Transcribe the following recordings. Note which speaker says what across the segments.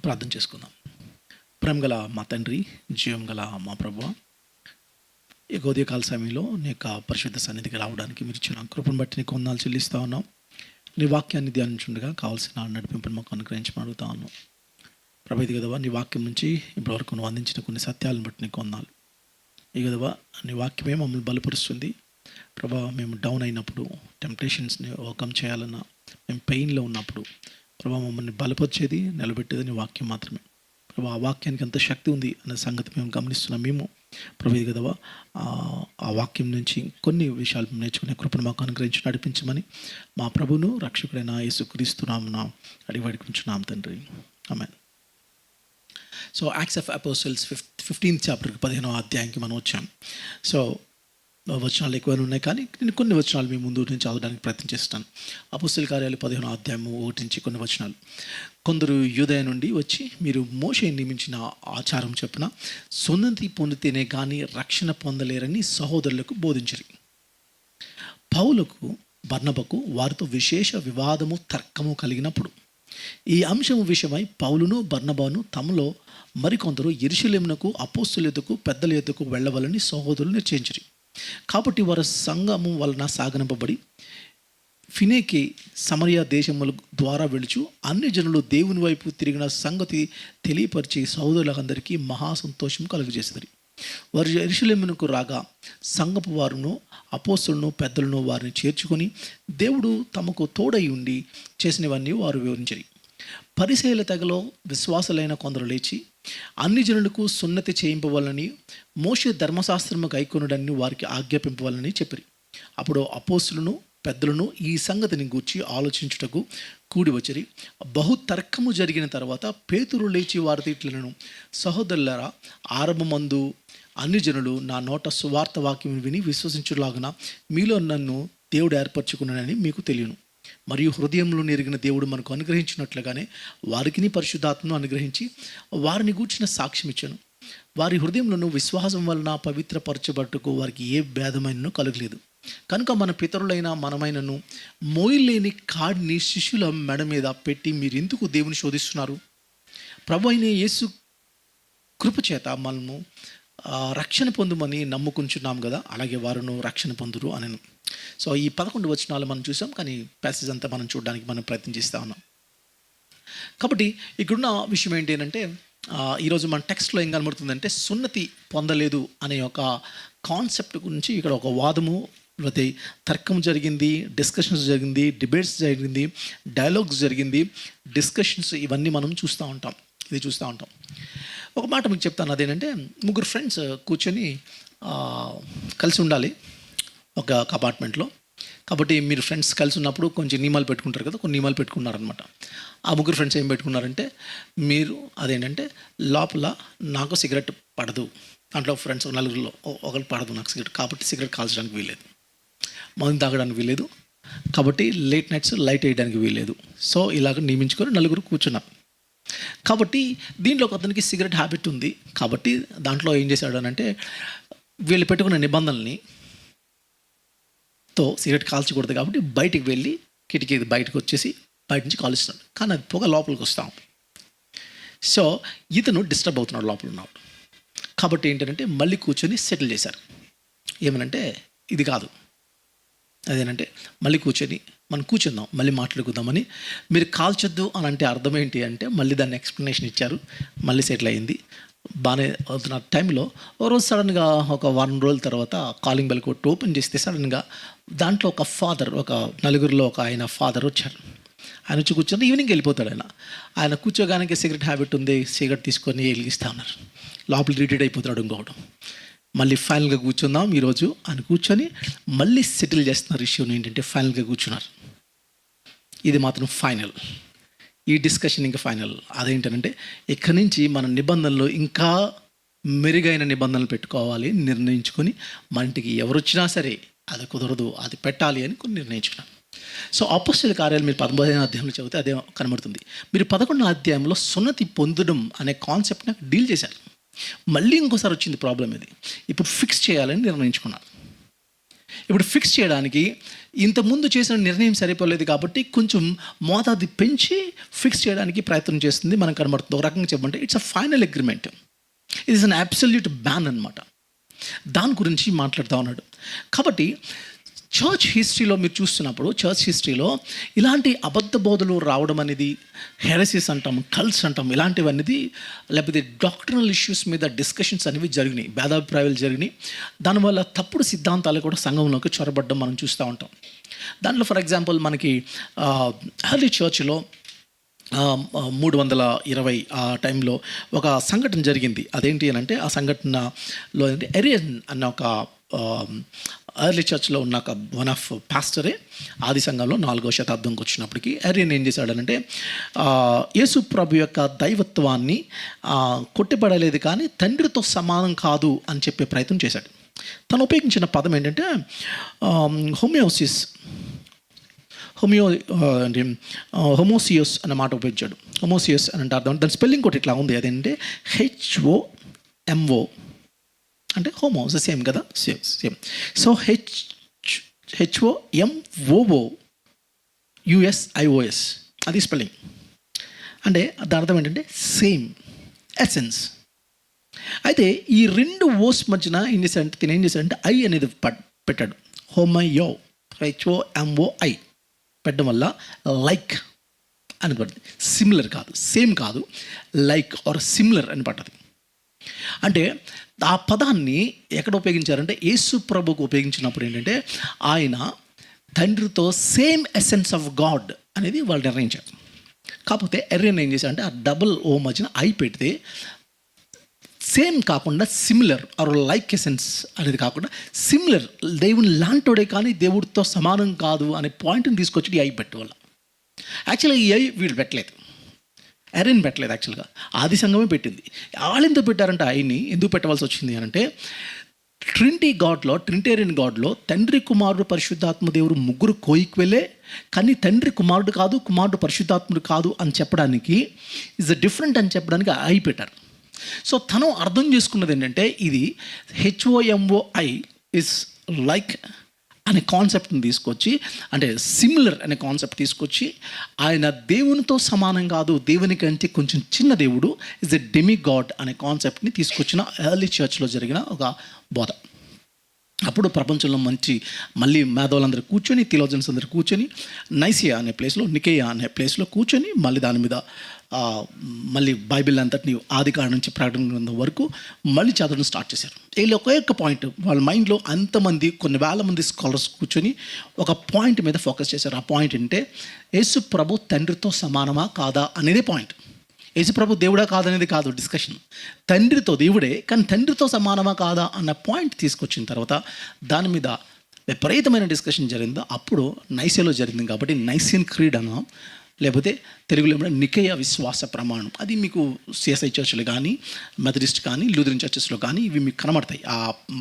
Speaker 1: ప్రార్థన చేసుకుందాం. ప్రేమ గల మా తండ్రి, జీవం గల మా ప్రభువా, ఈ ఉదయకాల సమయంలో నీ యొక్క పరిశుద్ధ సన్నిధికి రావడానికి మీరు ఇచ్చిన కృపను బట్టి నీకు వందనాలు చెల్లిస్తూ ఉన్నాం. నీ వాక్యాన్ని ధ్యానించుండగా కావాల్సిన నడిపింపును మాకు అనుగ్రహించమని అడుగుతా ఉన్నాం. ప్రభు ఇది కదవా, నీ వాక్యం నుంచి ఇప్పటివరకు నువ్వు అందించిన కొన్ని సత్యాలను బట్టి నీకు వందనాలు. ఈ కదవా, నీ వాక్యమే మమ్మల్ని బలపరుస్తుంది. ప్రభా, మేము డౌన్ అయినప్పుడు, టెంప్టేషన్స్ని ఓవర్కమ్ చేయాలన్నా, మేము పెయిన్లో ఉన్నప్పుడు ప్రభా మమ్మల్ని బలపరిచేది, నిలబెట్టేది నీ వాక్యం మాత్రమే. ప్రభా, ఆ వాక్యానికి ఎంత శక్తి ఉంది అనే సంగతి మేము గమనిస్తున్నాం. మేము ప్రభు ఇది కదవా, ఆ వాక్యం నుంచి కొన్ని విషయాలు నేర్చుకునే కృపను మాకు అనుగ్రహించి నడిపించమని మా ప్రభువును రక్షకుడైన యేసుక్రీస్తు నామమున అడిగి వేడుకుంటున్నాం తండ్రి, amen. So Acts of Apostles 15th చాప్టర్కి 15వ అధ్యాయానికి మనం వచ్చాం. సో వచనాలు ఎక్కువ ఉన్నాయి, కానీ నేను కొన్ని వచనాలు మీ ముందు నుంచి చదవడానికి ప్రయత్నం చేస్తాను. అపోస్తల కార్యాలు 15వ అధ్యాయం 1 నుంచి కొన్ని వచనాలు. కొందరు యూదయ నుండి వచ్చి, మీరు మోషే నియమించిన ఆచారం చొప్పున సున్నతి పొందితేనే కానీ రక్షణ పొందలేరని సహోదరులకు బోధించరు. పౌలుకు బర్నబకు వారితో విశేష వివాదము తర్కము కలిగినప్పుడు ఈ అంశము విషయమై పౌలును బర్నబాను తమలో మరికొందరు యెరూషలేమునకు అపోస్తలుల యొద్దకు పెద్దల యొద్దకు వెళ్ళవలని సహోదరులు నిశ్చయించిరి. కాబట్టి వారు సంఘము వలన సాగనంపబడి ఫినేకి సమరియా దేశముల ద్వారా వెళుచు అన్ని జనులు దేవుని వైపు తిరిగిన సంగతి తెలియపరిచి సహోదరులందరికీ మహా సంతోషం కలుగజేసేది. వారు యెరూషలేమునకు రాగా సంఘపు వారును అపోస్తలులను పెద్దలను వారిని చేర్చుకొని దేవుడు తమకు తోడై ఉండి చేసినవన్నీ వారు వివరించారు. పరిసయ్యుల తెగలో విశ్వాసులైన కొందరు లేచి అన్ని జనులకు సున్నతి చేయింపవాలని మోషే ధర్మశాస్త్రము గైకొనుడని వారికి ఆజ్ఞాపింపవాలని చెప్పారు. అప్పుడు అపోస్తలులను పెద్దలను ఈ సంగతిని గూర్చి ఆలోచించుటకు కూడి వచ్చిరి. బహుతర్కము జరిగిన తర్వాత పేతురు లేచి వారి ఇట్లను, సహోదరులారా, ఆరంభమందు అన్ని జనులు నా నోట సువార్త వాక్యం విని విశ్వసించులాగున మీలో నన్ను దేవుడు ఏర్పరచుకున్నానని మీకు తెలియను. మరియు హృదయంలో ఎరిగిన దేవుడు మనకు అనుగ్రహించినట్లుగానే వారికి పరిశుద్ధాత్మను అనుగ్రహించి వారిని గూర్చిన సాక్ష్యం ఇచ్చాను. వారి హృదయంలోనూ విశ్వాసం వలన పవిత్రపరచబట్టుకు వారికి ఏ భేదమైనను కలగలేదు. కనుక మన పితరులైన మనమైనను మోయలేని కాడిని శిష్యుల మెడ మీద పెట్టి మీరెందుకు దేవుని శోధిస్తున్నారు? ప్రభు అయిన యేసు కృపచేత మనము రక్షణ పొందుమని నమ్ముకుంటున్నాం కదా, అలాగే వారును రక్షణ పొందురు అని. సో ఈ 11 వచనాలు మనం చూసాం, కానీ ప్యాసేజ్ అంతా మనం చూడడానికి మనం ప్రయత్నం చేస్తూ ఉన్నాం. కాబట్టి ఇక్కడున్న విషయం ఏంటి అంటే, ఈరోజు మన టెక్స్ట్లో ఏం కనబడుతుందంటే, సున్నతి పొందలేదు అనే ఒక కాన్సెప్ట్ గురించి ఇక్కడ ఒక వాదము, లేకపోతే తర్కం జరిగింది, డిస్కషన్స్ జరిగింది, డిబేట్స్ జరిగింది, డైలాగ్స్ జరిగింది, డిస్కషన్స్, ఇవన్నీ మనం చూస్తూ ఉంటాం. ఒక మాట మీకు చెప్తాను, అదేంటంటే, ముగ్గురు ఫ్రెండ్స్ కూర్చొని కలిసి ఉండాలి ఒక అపార్ట్మెంట్లో. కాబట్టి మీరు ఫ్రెండ్స్ కలిసి ఉన్నప్పుడు కొంచెం నియమాలు పెట్టుకుంటారు కదా, కొన్ని నియమాలు పెట్టుకున్నారనమాట. ఆ ముగ్గురు ఫ్రెండ్స్ ఏం పెట్టుకున్నారంటే, మీరు అదేంటంటే లోపల నాకు సిగరెట్ పడదు, దాంట్లో ఫ్రెండ్స్ నలుగురిలో ఒకరు పడదు నాకు సిగరెట్, కాబట్టి సిగరెట్ కాల్చడానికి వీల్లేదు, మందు తాగడానికి వీల్లేదు, కాబట్టి లేట్ నైట్స్ లైట్ వేయడానికి వీల్లేదు. సో ఇలాగ నియమించుకొని నలుగురు కూర్చున్నారు. కాబట్టి దీంట్లో ఒక అతనికి సిగరెట్ హ్యాబిట్ ఉంది. కాబట్టి దాంట్లో ఏం చేశాడు అని అంటే, వీళ్ళు పెట్టుకున్న నిబంధనల్ని సిగరెట్ కాల్చకూడదు కాబట్టి బయటికి వెళ్ళి కిటికీ బయటకు వచ్చేసి బయట నుంచి కాలుస్తున్నాడు. కానీ అది పొగ లోపలికి వస్తాం. సో ఇతను డిస్టర్బ్ అవుతున్నాడు లోపల ఉన్నాడు. కాబట్టి ఏంటంటే మళ్ళీ కూర్చొని సెటిల్ చేశారు. ఏమనంటే, ఇది కాదు, అదేనంటే మళ్ళీ కూర్చొని మనం కూర్చుందాం, మళ్ళీ మాట్లాడుకుందామని. మీరు కాల్చొద్దు అని అంటే అర్థం ఏంటి అంటే, మళ్ళీ దాన్ని ఎక్స్ప్లెనేషన్ ఇచ్చారు, మళ్ళీ సెటిల్ అయింది. బాగానే అవుతున్న టైంలో ఓ రోజు సడన్గా ఒక 1 రోజుల తర్వాత కాలింగ్ బెల్ కొట్టి ఓపెన్ చేస్తే సడన్గా దాంట్లో ఒక ఫాదర్, ఒక నలుగురిలో ఒక ఆయన ఫాదర్ వచ్చారు. ఆయన వచ్చి కూర్చొని ఈవినింగ్ వెళ్ళిపోతాడు. ఆయన కూర్చోగానికి సిగరెట్ హ్యాబిట్ ఉంది, సిగరెట్ తీసుకొని వెలిగిస్తూ ఉన్నారు. లోపల రిటైర్డ్ అయిపోతాడు ఇంకొకటి. మళ్ళీ ఫైనల్గా కూర్చుందాం ఈరోజు అని కూర్చొని మళ్ళీ సెటిల్ చేస్తున్నారు ఇష్యూని. ఏంటంటే ఫైనల్గా కూర్చున్నారు, ఇది మాత్రం ఫైనల్, ఈ డిస్కషన్ ఇంకా ఫైనల్. అదేంటంటే, ఇక్కడి నుంచి మన నిబంధనలు ఇంకా మెరుగైన నిబంధనలు పెట్టుకోవాలి నిర్ణయించుకొని, మన ఇంటికి ఎవరు వచ్చినా సరే అది కుదరదు, అది పెట్టాలి అని కొన్ని నిర్ణయించుకున్నాం. సో అపోస్తలుల కార్యాలు మీరు 19వ అధ్యాయంలో చదివితే అదే కనబడుతుంది. మీరు 11వ అధ్యాయంలో సున్నతి పొందడం అనే కాన్సెప్ట్ నాకు డీల్ చేశారు. మళ్ళీ ఇంకోసారి వచ్చింది ప్రాబ్లం. ఇది ఇప్పుడు ఫిక్స్ చేయాలని నిర్ణయించుకున్నారు. ఇప్పుడు ఫిక్స్ చేయడానికి ఇంతకుముందు చేసిన నిర్ణయం సరిపోలేదు కాబట్టి కొంచెం మోతాదు పెంచి ఫిక్స్ చేయడానికి ప్రయత్నం చేస్తుంది మనకు కనబడుతుంది. ఒక రకంగా చెప్పంటే it's a final agreement, it is an absolute ban అనమాట. దాని గురించి మాట్లాడుతూ ఉన్నాడు. కాబట్టి చర్చ్ హిస్టరీలో మీరు చూస్తున్నప్పుడు, చర్చ్ హిస్టరీలో ఇలాంటి అబద్ధ బోధలు రావడం అనేది, హెరసిస్ అంటాం, కల్ట్స్ అంటాం, ఇలాంటివన్నీ, లేకపోతే డాక్టరల్ ఇష్యూస్ మీద డిస్కషన్స్ అనేవి జరిగినాయి, భేదాభిప్రాయాలు జరిగినాయి. దానివల్ల తప్పుడు సిద్ధాంతాలు కూడా సంఘంలోకి చొరబడ్డం మనం చూస్తూ ఉంటాం. దాంట్లో ఫర్ ఎగ్జాంపుల్ మనకి ఎర్లీ చర్చ్లో 320 ఆ టైంలో ఒక సంఘటన జరిగింది. అదేంటి అని అంటే, ఆ సంఘటనలో ఎరియన్ అన్న ఒక ఎర్లీ చర్చ్లో ఉన్న ఒక వన్ ఆఫ్ పాస్టరే ఆది సంఘంలో 4వ శతాబ్దంకి వచ్చినప్పటికీ ఎరియన్ ఏం చేశాడనంటే, యేసు ప్రభు యొక్క దైవత్వాన్ని కొట్టిపడలేదు కానీ తండ్రితో సమానం కాదు అని చెప్పే ప్రయత్నం చేశాడు. తను ఉపయోగించిన పదం ఏంటంటే హోమోసియోస్ అన్న మాట ఉపయోగించాడు. హోమోసియోస్ అని అంటే అర్థం, దాని స్పెల్లింగ్ కూడా ఇట్లా ఉంది. అదేంటే HOMO అంటే హోమో సేమ్ కదా, సేమ్. సో HOMOUSIOS అది స్పెల్లింగ్. అంటే దాని అర్థం ఏంటంటే సేమ్, ఎసెన్స్. అయితే ఈ రెండు ఓస్ మధ్యన తినేం చేశాడంటే ఐ అనేది పెట్టాడు. హోమయో, HOMOI పెట్టడం వల్ల లైక్ అని పడుతుంది. సిమిలర్ కాదు, సేమ్ కాదు, లైక్ ఆర్ సిమిలర్ అని పడ్డది. అంటే ఆ పదాన్ని ఎక్కడ ఉపయోగించారంటే యేసు ప్రభుకు ఉపయోగించినప్పుడు ఏంటంటే ఆయన తండ్రితో సేమ్ ఎసెన్స్ ఆఫ్ గాడ్ అనేది వాళ్ళు నిర్ణయించారు. కాకపోతే ఎర్రియన్ ఏం చేశారంటే ఆ డబుల్ ఓ మధ్యన ఐ పెడితే సేమ్ కాకుండా సిమిలర్ ఆర్ లైక్ ఎసెన్స్ అనేది కాకుండా సిమిలర్, దేవుని లాంటోడే కానీ దేవుడితో సమానం కాదు అనే పాయింట్ని తీసుకొచ్చి ఈ ఐ పెట్టేవాళ్ళ. యాక్చువల్గా ఈ ఐ వీళ్ళు పెట్టలేదు, ఎరియన్ పెట్టలేదు, యాక్చువల్గా ఆది సంఘమే పెట్టింది. వాళ్ళు ఎందుకు పెట్టారంటే ఐని ఎందుకు పెట్టవలసి వచ్చింది అని అంటే, ట్రింటేరియన్ గాడ్లో తండ్రి, కుమారుడు, పరిశుద్ధాత్మ దేవుడు ముగ్గురు కోయిక్వెలే, కానీ తండ్రి కుమారుడు కాదు, కుమారుడు పరిశుద్ధాత్ముడు కాదు అని చెప్పడానికి, ఇస్ డిఫరెంట్ అని చెప్పడానికి ఐ పెట్టారు. సో తను అర్థం చేసుకున్నది ఏంటంటే ఇది HOMOI ఇస్ లైక్ అనే కాన్సెప్ట్ని తీసుకొచ్చి, అంటే సిమిలర్ అనే కాన్సెప్ట్ తీసుకొచ్చి, ఆయన దేవునితో సమానం కాదు, దేవుని కంటే కొంచెం చిన్న దేవుడు, ఇస్ ఎ డెమి గాడ్ అనే కాన్సెప్ట్ని తీసుకొచ్చిన ఎర్లీ చర్చ్లో జరిగిన ఒక బోధ. అప్పుడు ప్రపంచంలో మళ్ళీ మేధావులందరూ కూర్చొని, థియోలాజియన్స్ అందరూ కూర్చొని, నైసియా అనే ప్లేస్లో, నికేయా అనే ప్లేస్లో కూర్చొని మళ్ళీ దాని మీద మళ్ళీ బైబిల్ అంతటిని ఆది కాండం నుంచి ప్రకటన గ్రంథం వరకు మళ్ళీ చదవడం స్టార్ట్ చేశారు. వీళ్ళు ఒక్క పాయింట్ వాళ్ళ మైండ్లో అంతమంది, కొన్ని వేల మంది స్కాలర్స్ కూర్చొని ఒక పాయింట్ మీద ఫోకస్ చేశారు. ఆ పాయింట్ ఏంటంటే యేసు ప్రభు తండ్రితో సమానమా కాదా అనేదే పాయింట్. యేసు ప్రభు దేవుడా కాదనేది కాదు డిస్కషన్. తండ్రితో దేవుడే, కానీ తండ్రితో సమానమా కాదా అన్న పాయింట్ తీసుకొచ్చిన తర్వాత దాని మీద విపరీతమైన డిస్కషన్ జరిగిందో అప్పుడు నైసియాలో జరిగింది. కాబట్టి నైసియన్ క్రీడ్ అన్నా, లేకపోతే తెలుగులో ఏమైనా నికేయ విశ్వాస ప్రమాణం, అది మీకు CSI చర్చ్లు కానీ, మెథడిస్ట్ కానీ, లూథరన్ చర్చెస్లో కానీ ఇవి మీకు కనబడతాయి.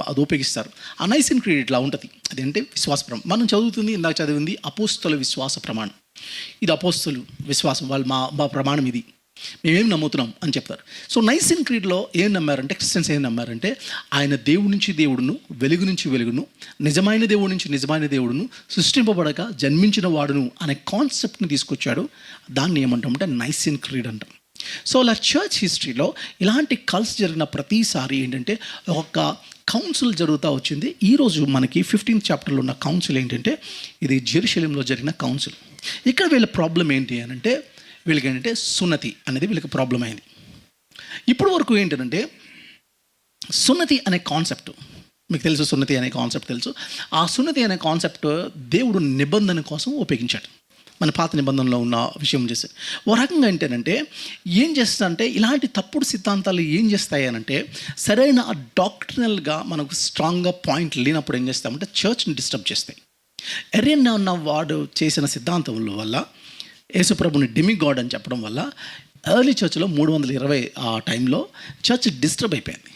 Speaker 1: అది ఉపయోగిస్తారు. ఆ నైసియన్ క్రీడ్ ఇట్లా ఉంటుంది. అదేంటే విశ్వాస ప్రమాణం. మనం చదువుతుంది, ఇందాక చదివింది అపోస్తల విశ్వాస ప్రమాణం. ఇది అపోస్తలు విశ్వాసం, వాళ్ళు మా ప్రమాణం ఇది, మేమేం నమ్ముతున్నాం అని చెప్తారు. సో నైసియన్ క్రీడ్లో ఏం నమ్మారంటే, క్రిస్టియన్స్ ఏం నమ్మారంటే ఆయన దేవుడి నుంచి దేవుడును, వెలుగు నుంచి వెలుగును, నిజమైన దేవుడి నుంచి నిజమైన దేవుడును, సృష్టింపబడక జన్మించిన వాడును అనే కాన్సెప్ట్ని తీసుకొచ్చాడు. దాన్ని ఏమంటామంటే నైసియన్ క్రీడ్ అంటాం. సో అలా చర్చ్ హిస్టరీలో ఇలాంటి కల్స్ జరిగిన ప్రతిసారి ఏంటంటే ఒక కౌన్సిల్ జరుగుతూ వచ్చింది. ఈరోజు మనకి 15th చాప్టర్లో ఉన్న కౌన్సిల్ ఏంటంటే ఇది జెరూసలేంలో జరిగిన కౌన్సిల్. ఇక్కడ వీళ్ళ ప్రాబ్లం ఏంటి అని అంటే, వీళ్ళకి ఏంటంటే సున్నతి అనేది వీళ్ళకి ప్రాబ్లం అయింది. ఇప్పుడు వరకు ఏంటంటే సున్నతి అనే కాన్సెప్ట్ మీకు తెలుసు, సున్నతి అనే కాన్సెప్ట్ తెలుసు. ఆ సున్నతి అనే కాన్సెప్ట్ దేవుడు నిబంధన కోసం ఉపయోగించాడు. మన పాత నిబంధనలో ఉన్న విషయం చేస్తే ఓ రకంగా ఏంటంటే ఏం చేస్తుందంటే, ఇలాంటి తప్పుడు సిద్ధాంతాలు ఏం చేస్తాయి అనంటే, సరైన డాక్ట్రినల్గా మనకు స్ట్రాంగ్గా పాయింట్ లేనప్పుడు ఏం చేస్తామంటే చర్చ్ని డిస్టర్బ్ చేస్తాయి. ఎరియన్ ఉన్న వాడు చేసిన సిద్ధాంతం వల్ల, యేసుప్రభుని డెమి గాడ్ అని చెప్పడం వల్ల ఎర్లీ చర్చ్లో 320 ఆ టైంలో చర్చ్ డిస్టర్బ్ అయిపోయింది.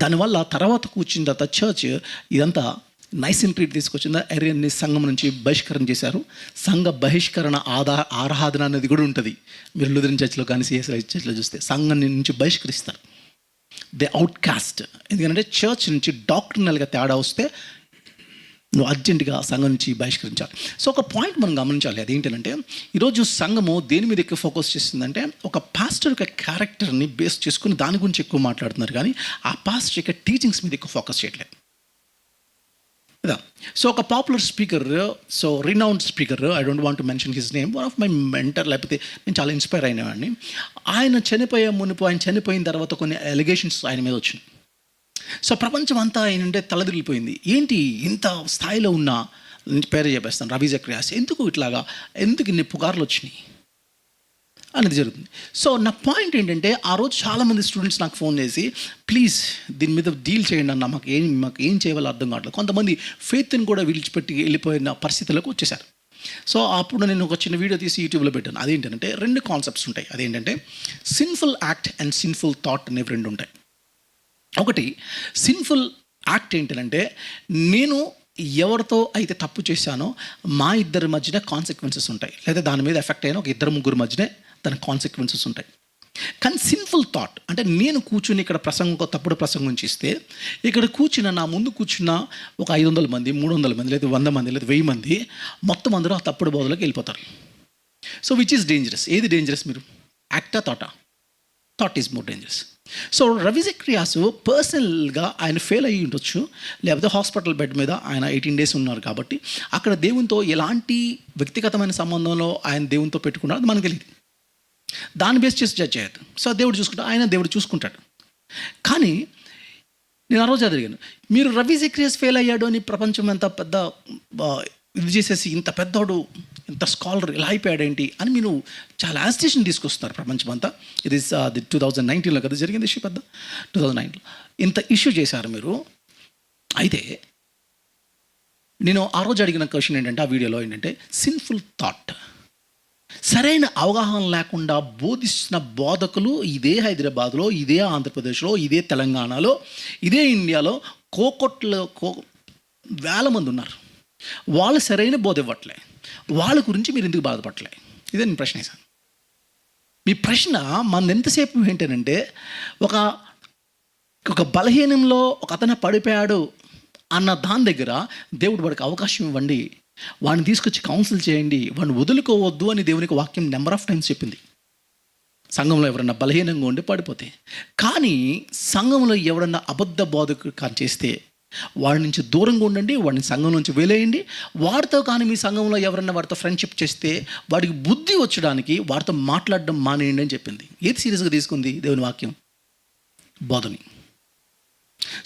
Speaker 1: దానివల్ల తర్వాత కూర్చున్న తర్వాత చర్చ్ ఇదంతా నైసియన్ క్రీడ్ తీసుకొచ్చిందా, ఎరియన్ని సంఘం నుంచి బహిష్కరణ చేశారు. సంఘ బహిష్కరణ ఆరాధన అనేది కూడా ఉంటుంది. మీరు లూథరన్ చర్చ్లో కానీ CSI చర్చ్లో చూస్తే సంఘం నుంచి బహిష్కరిస్తారు. They outcast. ఎందుకంటే చర్చ్ నుంచి డాక్ట్రినల్గా తేడా వస్తే నువ్వు అర్జెంటుగా సంఘం నుంచి బహిష్కరించాలి. సో ఒక పాయింట్ మనం గమనించాలి. అదేంటంటే ఈరోజు సంఘము దేని మీద ఎక్కువ ఫోకస్ చేస్తుందంటే ఒక పాస్టర్ యొక్క క్యారెక్టర్ని బేస్ చేసుకుని దాని గురించి ఎక్కువ మాట్లాడుతున్నారు, కానీ ఆ పాస్టర్ యొక్క టీచింగ్స్ మీద ఎక్కువ ఫోకస్ చేయట్లేదు కదా. సో ఒక popular speaker, so renowned speaker, I don't want to mention his name, one of my mentor, లేకపోతే నేను చాలా ఇన్స్పైర్ అయినవాడిని. ఆయన చనిపోయిన తర్వాత కొన్ని ఎలిగేషన్స్ ఆయన మీద వచ్చినాయి. సో ప్రపంచం అంతా ఏంటంటే తలదిరిగిపోయింది. ఏంటి ఇంత స్థాయిలో ఉన్న పేరు చెప్పేస్తాను, రవి జక్రియాస్ ఎందుకు ఇన్ని పుకార్లు వచ్చినాయి అనేది జరుగుతుంది. సో నా పాయింట్ ఏంటంటే ఆ రోజు చాలామంది స్టూడెంట్స్ నాకు ఫోన్ చేసి ప్లీజ్ దీని మీద డీల్ చేయండి అన్న, మాకు ఏం చేయాలో అర్థం కావట్లేదు. కొంతమంది ఫెయిత్ని కూడా విడిచిపెట్టి వెళ్ళిపోయిన పరిస్థితులకు వచ్చేసారు. సో అప్పుడు నేను ఒక చిన్న వీడియో తీసి యూట్యూబ్లో పెట్టాను. అదేంటంటే 2 కాన్సెప్ట్స్ ఉంటాయి. అదేంటంటే sinful act and sinful thought అనేవి 2 ఉంటాయి. ఒకటి సిన్ఫుల్ యాక్ట్ ఏంటంటే నేను ఎవరితో అయితే తప్పు చేశానో మా ఇద్దరి మధ్యనే కాన్సిక్వెన్సెస్ ఉంటాయి, లేదా దాని మీద ఎఫెక్ట్ అయిన ఒక 2-3 మధ్యనే దాని కాన్సిక్వెన్సెస్ ఉంటాయి. కానీ సిన్ఫుల్ థాట్ అంటే నేను కూర్చుని ఇక్కడ తప్పుడు ప్రసంగం చేస్తే ఇక్కడ నా ముందు కూర్చున్న ఒక 500 మంది, 300 మంది, లేదా 100 మంది, లేదా 1000 మంది మొత్తం అందరూ ఆ తప్పుడు బోధలోకి వెళ్ళిపోతారు. So which is dangerous? ఏది డేంజరస్? మీరు యాక్టా థాటా? Thought is more dangerous. So Ravi Zacharias పర్సనల్గా ఆయన ఫెయిల్ అయ్యి ఉండొచ్చు, లేకపోతే హాస్పిటల్ బెడ్ మీద ఆయన 18 days ఉన్నారు కాబట్టి అక్కడ దేవునితో ఎలాంటి వ్యక్తిగతమైన సంబంధంలో ఆయన దేవునితో పెట్టుకున్నారో అది మనకు తెలియదు. దాన్ని బేస్ చేసి జడ్జ్ చేయదు. సో దేవుడు చూసుకుంటాడు. కానీ నేను ఆ రోజు అడిగాను, మీరు రవి జక్రియాస్ ఫెయిల్ అయ్యాడు అని ప్రపంచం ఎంత పెద్ద ఇది చేసేసి ఇంత పెద్దోడు, ఇంత స్కాలర్ ఇలా అయిపోయాడేంటి అని మీరు చాలా యాజిటేషన్ తీసుకొస్తున్నారు ప్రపంచం అంతా. ఇది 2019లో కదా జరిగింది ఇష్యూ, పెద్ద 2009లో ఇంత ఇష్యూ చేశారు మీరు. అయితే నేను ఆ రోజు అడిగిన క్వశ్చన్ ఏంటంటే, ఆ వీడియోలో ఏంటంటే సిన్ఫుల్ థాట్, సరైన అవగాహన లేకుండా బోధిస్తున్న బోధకులు ఇదే హైదరాబాద్లో, ఇదే ఆంధ్రప్రదేశ్లో, ఇదే తెలంగాణలో, ఇదే ఇండియాలో వేల మంది ఉన్నారు. వాళ్ళు సరైన బోధ ఇవ్వట్లే. వాళ్ళ గురించి మీరు ఎందుకు బాధపడలే? ఇదే నేను ప్రశ్న వేశాను. మీ ప్రశ్న మన ఎంతసేపు ఏంటంటే ఒక బలహీనంలో ఒక అతను పడిపోయాడు అన్న దాని దగ్గర దేవుడు వాడికి అవకాశం ఇవ్వండి, వాడిని తీసుకొచ్చి కౌన్సిల్ చేయండి, వాడిని వదులుకోవద్దు అని దేవునికి వాక్యం నెంబర్ ఆఫ్ టైమ్స్ చెప్పింది. సంఘంలో ఎవరన్నా బలహీనంగా ఉండి పడిపోతే. కానీ సంఘంలో ఎవరన్నా అబద్ధ బోధకు చేస్తే వాడి నుంచి దూరంగా ఉండండి, వాడిని సంఘం నుంచి వేలేయండి. వాడితో కానీ మీ సంఘంలో ఎవరన్నా వాడితో ఫ్రెండ్షిప్ చేస్తే వాడికి బుద్ధి వచ్చడానికి వాడితో మాట్లాడడం మానేయండి అని చెప్పింది. ఏది సీరియస్గా తీసుకుంది? దేవుని వాక్యం, బోధని.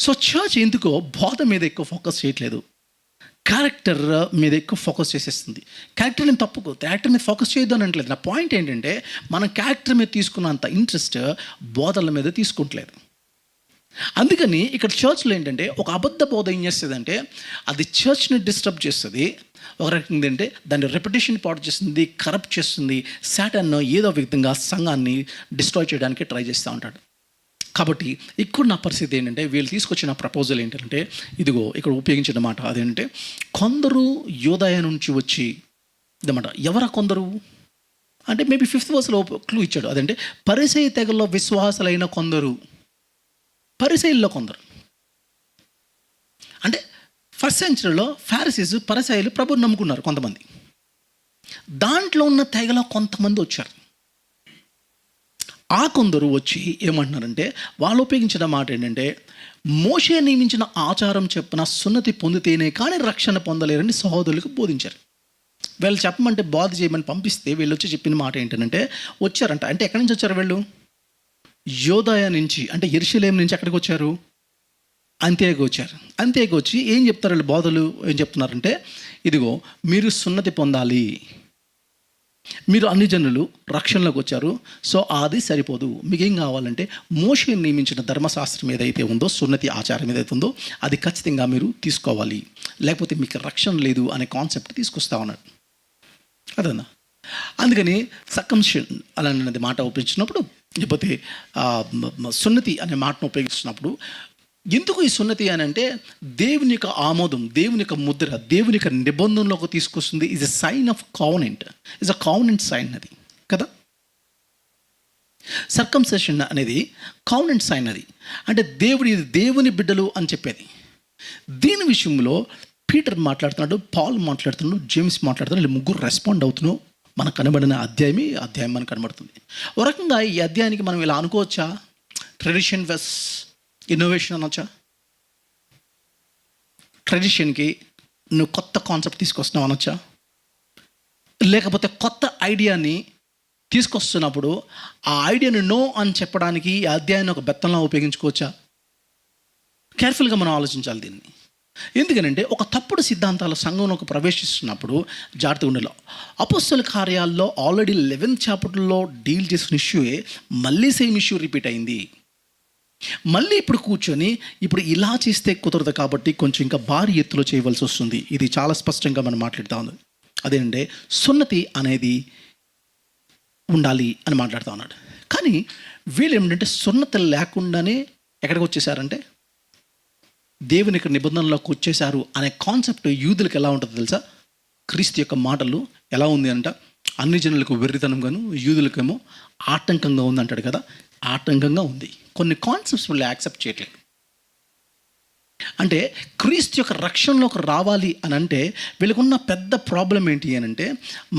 Speaker 1: సో చర్చ్ ఎందుకో బోధ మీద ఎక్కువ ఫోకస్ చేయట్లేదు, క్యారెక్టర్ మీద ఎక్కువ ఫోకస్ చేసేస్తుంది. క్యారెక్టర్ నేను తప్పుకో, క్యారెక్టర్ మీద ఫోకస్ చేయొద్దు అని అనట్లేదు. నా పాయింట్ ఏంటంటే మనం క్యారెక్టర్ మీద తీసుకున్నంత ఇంట్రెస్ట్ బోధల మీద తీసుకుంటలేదు. అందుకని ఇక్కడ చర్చ్లో ఏంటంటే ఒక అబద్ధ బోధ ఏం చేస్తుందంటే అది చర్చ్ని డిస్టర్బ్ చేస్తుంది. ఒక రకంగా ఏంటంటే దాన్ని రెప్యుటేషన్ పాడు చేస్తుంది, కరప్ట్ చేస్తుంది. సాటాన్ ఏదో విధంగా సంఘాన్ని డిస్ట్రాయ్ చేయడానికి ట్రై చేస్తూ ఉంటాడు. కాబట్టి ఇక్కడ నా పరిస్థితి ఏంటంటే వీళ్ళు తీసుకొచ్చిన ప్రపోజల్ ఏంటంటే ఇదిగో ఇక్కడ ఉపయోగించిన మాట అదేంటంటే కొందరు యోదయ నుంచి వచ్చి ఇదన్నమాట. ఎవరా కొందరు అంటే మేబీ 5th verseలో క్లూ ఇచ్చాడు. అదంటే పరిసయ్య తెగల్లో విశ్వాసులైన కొందరు, పరిసయ్యుల్లో కొందరు అంటే 1st centuryలో ఫారిసీస్ పరిసయ్యులు ప్రభువుని నమ్ముకున్నారు కొంతమంది. దాంట్లో ఉన్న తెగలో కొంతమంది వచ్చారు. ఆ కొందరు వచ్చి ఏమంటున్నారంటే వాళ్ళు ఉపయోగించిన మాట ఏంటంటే మోషే నియమించిన ఆచారం చెప్పిన సున్నతి పొందితేనే కానీ రక్షణ పొందలేరని సహోదరులకు బోధించారు. వీళ్ళు చెప్పమంటే బోధ చేయమని పంపిస్తే వీళ్ళు వచ్చి చెప్పిన మాట ఏంటంటే వచ్చారంట. అంటే ఎక్కడి నుంచి వచ్చారు వీళ్ళు? యోదయ నుంచి, అంటే యెరూషలేం నుంచి ఎక్కడికి వచ్చారు? అంత్యోకు వచ్చారు. అంత్యోకు వచ్చి ఏం చెప్తారు వీళ్ళు? బోధలు ఏం చెప్తున్నారంటే ఇదిగో మీరు సున్నతి పొందాలి, మీరు అన్ని జనులు రక్షణలోకి వచ్చారు, సో అది సరిపోదు, మీకేం కావాలంటే మోషే నియమించిన ధర్మశాస్త్రం ఏదైతే ఉందో, సున్నతి ఆచారం ఏదైతే ఉందో అది ఖచ్చితంగా మీరు తీసుకోవాలి, లేకపోతే మీకు రక్షణ లేదు అనే కాన్సెప్ట్ తీసుకొస్తా ఉన్నాడు. అదన్నా. అందుకని సర్కంసిషన్ అనేది మాట ఉపయోగించినప్పుడు, లేకపోతే సున్నతి అనే మాటను ఉపయోగిస్తున్నప్పుడు ఎందుకు ఈ సున్నతి అని అంటే దేవుని యొక్క ఆమోదం, దేవుని యొక్క ముద్ర, దేవుని యొక్క నిబంధనలోకి తీసుకొస్తుంది. Is a sign of covenant, is a covenant sign అది కదా. సర్కంసెషన్ అనేది కావనెంట్ సైన్ అది, అంటే దేవుని బిడ్డలు అని చెప్పేది. దీని విషయంలో పీటర్ మాట్లాడుతున్నాడు, పాల్ మాట్లాడుతున్నాడు, జేమ్స్ మాట్లాడుతున్నాడు. వీళ్ళు ముగ్గురు రెస్పాండ్ అవుతున్నావు. మనకు కనబడిన అధ్యాయం మనకు కనబడుతుంది. ఒక రకంగా ఈ అధ్యాయానికి మనం ఇలా అనుకోవచ్చా, ట్రెడిషన్ వెస్ ఇన్నోవేషన్ అనొచ్చా? ట్రెడిషన్కి నువ్వు కొత్త కాన్సెప్ట్ తీసుకొస్తున్నావు అనొచ్చా? లేకపోతే కొత్త ఐడియాని తీసుకొస్తున్నప్పుడు ఆ ఐడియాని నో అని చెప్పడానికి ఈ అధ్యాయాన్ని ఒక బెత్తంలా ఉపయోగించుకోవచ్చా? కేర్ఫుల్గా మనం ఆలోచించాలి దీన్ని. ఎందుకనంటే ఒక తప్పుడు సిద్ధాంతాల సంఘంలోకి ప్రవేశిస్తున్నప్పుడు జాగ్రత్తగా ఉండాలి. అపోస్తల కార్యాల్లో ఆల్రెడీ 11th చాప్టర్లో డీల్ చేసిన ఇష్యూయే మళ్ళీ సేమ్ ఇష్యూ రిపీట్ అయింది. మళ్ళీ ఇప్పుడు కూర్చొని ఇప్పుడు ఇలా చేస్తే కుదరదు కాబట్టి కొంచెం ఇంకా భారీ ఎత్తులో చేయవలసి వస్తుంది. ఇది చాలా స్పష్టంగా మనం మాట్లాడుతూ ఉంది. అదేంటంటే సున్నతి అనేది ఉండాలి అని మాట్లాడుతూ ఉన్నాడు. కానీ వీళ్ళు ఏమిటంటే సున్నతి లేకుండానే ఎక్కడికి వచ్చేసారంటే దేవుని యొక్క నిబంధనలోకి వచ్చేసారు అనే కాన్సెప్ట్ యూదులకు ఎలా ఉంటుందో తెలుసా? క్రీస్తు యొక్క మాటలు ఎలా ఉంది అంట, అన్ని జనులకు వెర్రితనంగాను యూదులకేమో ఆటంకంగా ఉంది అంటాడు కదా. ఆటంకంగా ఉంది. కొన్ని కాన్సెప్ట్స్ వీళ్ళు యాక్సెప్ట్ చేయట్లేదు. అంటే క్రీస్తు యొక్క రక్షణలోకి రావాలి అని అంటే వీళ్ళకున్న పెద్ద ప్రాబ్లం ఏంటి అని అంటే,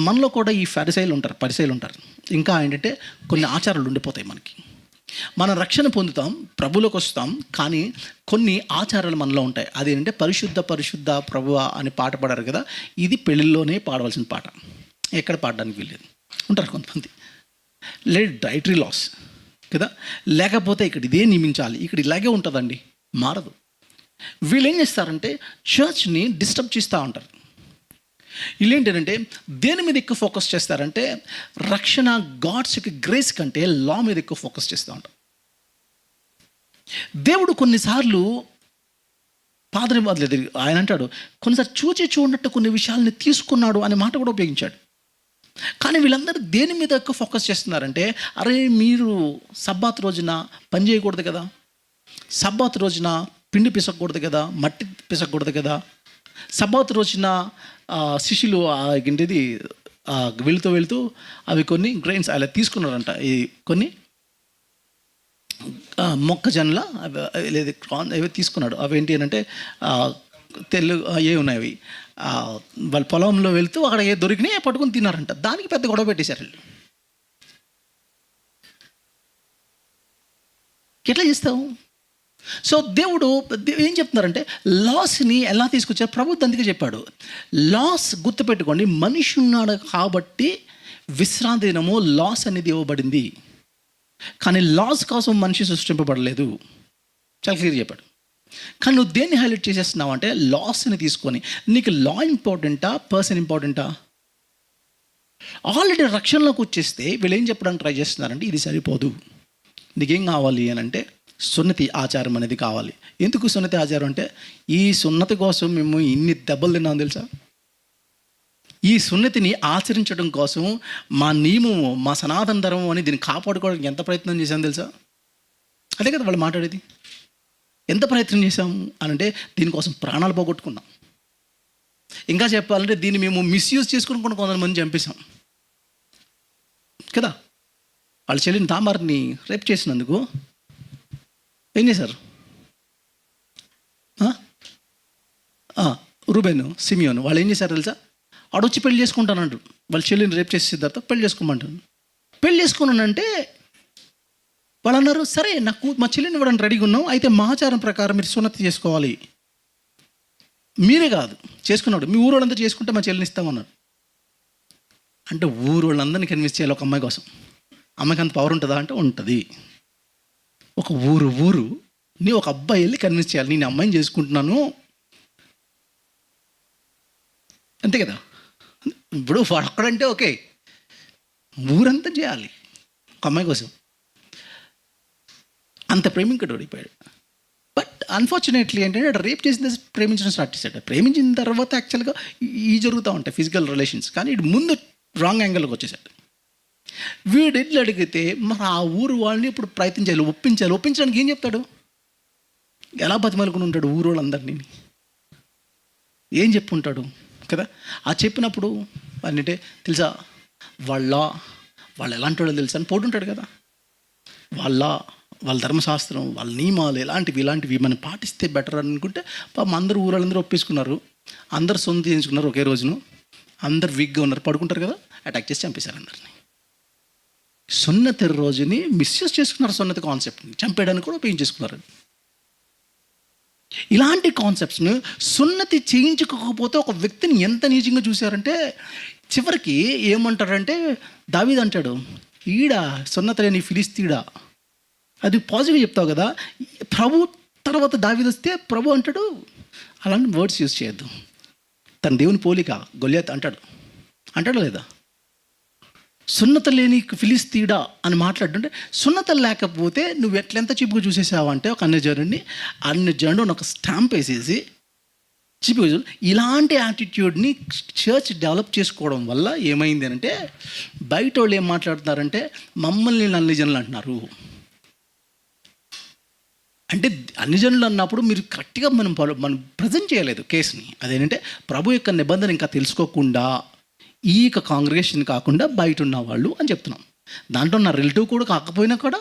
Speaker 1: మనలో కూడా ఈ పరిసయ్యులు ఉంటారు. ఇంకా ఏంటంటే కొన్ని ఆచారాలు ఉండిపోతాయి మనకి. మన రక్షణ పొందుతాం, ప్రభులోకి వస్తాం, కానీ కొన్ని ఆచారాలు మనలో ఉంటాయి. అదేంటంటే పరిశుద్ధ ప్రభువా అని పాట పాడారు కదా, ఇది పెళ్ళిల్లోనే పాడవలసిన పాట, ఎక్కడ పాడడానికి వీల్లేదు. ఉంటారు కొంతమంది. లేదు డైటరీ లాస్ కదా, లేకపోతే ఇక్కడ ఇదే నియమించాలి, ఇక్కడ ఇలాగే ఉంటుందండి, మారదు. వీళ్ళు ఏం చేస్తారంటే చర్చ్ని డిస్టర్బ్ చేస్తూ ఉంటారు. వీళ్ళేంటంటే దేని మీద ఎక్కువ ఫోకస్ చేస్తారంటే రక్షణ, గాడ్స్ యొక్క గ్రేస్ కంటే లా మీద ఎక్కువ ఫోకస్ చేస్తూ ఉంటారు. దేవుడు కొన్నిసార్లు పాదరి ఆయన అంటాడు, కొన్నిసార్లు చూడనట్టు కొన్ని విషయాల్ని తీసుకున్నాడు అనే మాట కూడా ఉపయోగించాడు. కానీ వీళ్ళందరూ దేని మీద ఎక్కువ ఫోకస్ చేస్తున్నారంటే, అరే మీరు సబ్బాత్ రోజున పని చేయకూడదు కదా, సబ్బాత్ రోజున పిండి పిసకూడదు కదా, మట్టి పిసకూడదు కదా, సబ్బాత్ రోజున శిష్యులు ఏంటిది వెళుతూ అవి కొన్ని గ్రెయిన్స్ అలా తీసుకున్నారంట. ఈ కొన్ని మొక్కజొన్నల లేదు అవి తీసుకున్నాడు. అవి ఏంటి అని అంటే ఏ ఉన్నాయి అవి వాళ్ళ పొలంలో వెళ్తూ అక్కడ ఏ దొరికినాయి పట్టుకుని తిన్నారంట. దానికి పెద్ద గొడవ పెట్టేశారు వీళ్ళు. ఎట్లా చేస్తావు? సో దేవుడు ఏం చెప్తున్నారంటే లాస్ని ఎలా తీసుకొచ్చారు? ప్రభుత్వం అందుకే చెప్పాడు, లాస్ గుర్తుపెట్టుకోండి, మనిషి ఉన్నాడు కాబట్టి విశ్రాంతి దినము లాస్ అనేది ఇవ్వబడింది, కానీ లాస్ కోసం మనిషి సృష్టింపబడలేదు. చాలా క్లియర్ చెప్పాడు. కానీ నువ్వు దేన్ని హైలైట్ చేసేస్తున్నావు అంటే లాస్ని తీసుకొని. నీకు లా ఇంపార్టెంటా, పర్సన్ ఇంపార్టెంటా? ఆల్రెడీ రక్షణలోకి వచ్చేస్తే వీళ్ళు ఏం చెప్పడానికి ట్రై చేస్తున్నారంటే ఇది సరిపోదు, నీకేం కావాలి అని అంటే సున్నతి ఆచారం అనేది కావాలి. ఎందుకు సున్నతి ఆచారం అంటే, ఈ సున్నతి కోసం మేము ఇన్ని దెబ్బలు తిన్నాం తెలుసా? ఈ సున్నతిని ఆచరించడం కోసం మా నియమము, మా సనాతన ధర్మం అని దీన్ని కాపాడుకోవడానికి ఎంత ప్రయత్నం చేశాం తెలుసా? అదే కదా వాళ్ళు మాట్లాడేది. ఎంత ప్రయత్నం చేశాము అని అంటే దీనికోసం ప్రాణాలు పోగొట్టుకున్నాం. ఇంకా చెప్పాలంటే దీన్ని మేము మిస్యూజ్ చేసుకుని కూడా కొంతమంది చంపేశాం కదా. వాళ్ళ చెల్లిని తామారిని రేప్ చేసినందుకు ఏం చేశారు? రూబేను, సిమియోను వాళ్ళు ఏం చేశారు తెలుసా? ఆడొచ్చి పెళ్లి చేసుకుంటానంటు. వాళ్ళ చెల్లిని రేప్ చేసిన తర్వాత పెళ్లి చేసుకోమంటాను. పెళ్లి చేసుకున్నానంటే వాళ్ళు అన్నారు, సరే నాకు మా చెల్లిని ఇవ్వడానికి రెడీగా ఉన్నాం, అయితే మా ఆచారం ప్రకారం మీరు సున్నతి చేసుకోవాలి. మీరే కాదు చేసుకున్నాడు, మీ ఊరు వాళ్ళంతా చేసుకుంటే మా చెల్లిని ఇస్తామన్నారు. అంటే ఊరు వాళ్ళందరినీ కన్విన్స్ చేయాలి ఒక అమ్మాయి కోసం. అమ్మాయికి అంత పవర్ ఉంటుందా అంటే ఉంటుంది. ఒక ఊరు నీ ఒక అబ్బాయి వెళ్ళి కన్విన్స్ చేయాలి, నేను అమ్మాయిని చేసుకుంటున్నాను అంతే కదా. ఇప్పుడు అక్కడంటే ఓకే, ఊరంతా చేయాలి ఒక అమ్మాయి కోసం. అంత ప్రేమించడు ఓడిపోయాడు. బట్ అన్ఫార్చునేట్లీ ఏంటంటే రేప్ చేసిన ప్రేమించడం స్టార్ట్ చేశాడు. ప్రేమించిన తర్వాత యాక్చువల్గా ఈ జరుగుతూ ఉంటాయి ఫిజికల్ రిలేషన్స్, కానీ ఇటు ముందు రాంగ్ యాంగిల్కి వచ్చేసాడు. వీడు ఎడ్లు అడిగితే మరి ఆ ఊరు వాళ్ళని ఇప్పుడు ప్రయత్నం చేయాలి, ఒప్పించడానికి ఏం చెప్తాడు? ఎలా బతిమలుకుని ఉంటాడు ఊరు వాళ్ళందరినీ? ఏం చెప్పుంటాడు కదా. ఆ చెప్పినప్పుడు అంటే తెలుసా వాళ్ళు ఎలాంటి వాళ్ళు తెలుసా అని పోటుంటాడు కదా. వాళ్ళ ధర్మశాస్త్రం, వాళ్ళ నియమాలు ఇలాంటివి మనం పాటిస్తే బెటర్ అనుకుంటే పాపం అందరూ ఊరందరూ ఒప్పేసుకున్నారు. అందరు సొంత చేయించుకున్నారు ఒకే రోజును, అందరు వీక్గా ఉన్నారు, పడుకుంటారు కదా, అటాక్ చేసి చంపేశారు అందరిని. సున్నతి రోజుని మిస్యూజ్ చేసుకున్నారు, సున్నతి కాన్సెప్ట్ని చంపేయడానికి కూడా ఉపయోగించేసుకున్నారు. ఇలాంటి కాన్సెప్ట్స్ను సున్నతి చేయించుకోకపోతే ఒక వ్యక్తిని ఎంత నీచంగా చూశారంటే చివరికి ఏమంటారంటే దావీదు అంటాడు, ఈడా సున్నతి లేని ఫిలిస్తీడా. అది పాజిటివ్గా చెప్తావు కదా, ప్రభు తర్వాత దావీదు వస్తే ప్రభు అంటాడు అలాంటి వర్డ్స్ యూజ్ చేయొద్దు, తన దేవుని పోలిక గొల్యాత్ అంటాడా లేదా? సున్నత లేని ఫిలిస్తీడా అని మాట్లాడుతుంటే, సున్నత లేకపోతే నువ్వు ఎట్లెంత చీపుగా చూసేసావు అంటే ఒక అన్యజనుడు ఒక స్టాంప్ వేసేసి చీపుగా ఇలాంటి యాటిట్యూడ్ని చర్చ్ డెవలప్ చేసుకోవడం వల్ల ఏమైంది అంటే బయట వాళ్ళు ఏం మాట్లాడుతున్నారంటే మమ్మల్ని అన్యజనులు అంటున్నారు. అంటే అన్యజనులు అన్నప్పుడు మీరు కరెక్ట్గా మనం ప్రజెంట్ చేయలేదు కేసుని. అదేంటంటే ప్రభు యొక్క నిబంధన ఇంకా తెలుసుకోకుండా ఈ యొక్క కాంగ్రిగేషన్ కాకుండా బయట ఉన్న వాళ్ళు అని చెప్తున్నాం. దాంట్లో నా రిలేటివ్ కూడా కాకపోయినా కూడా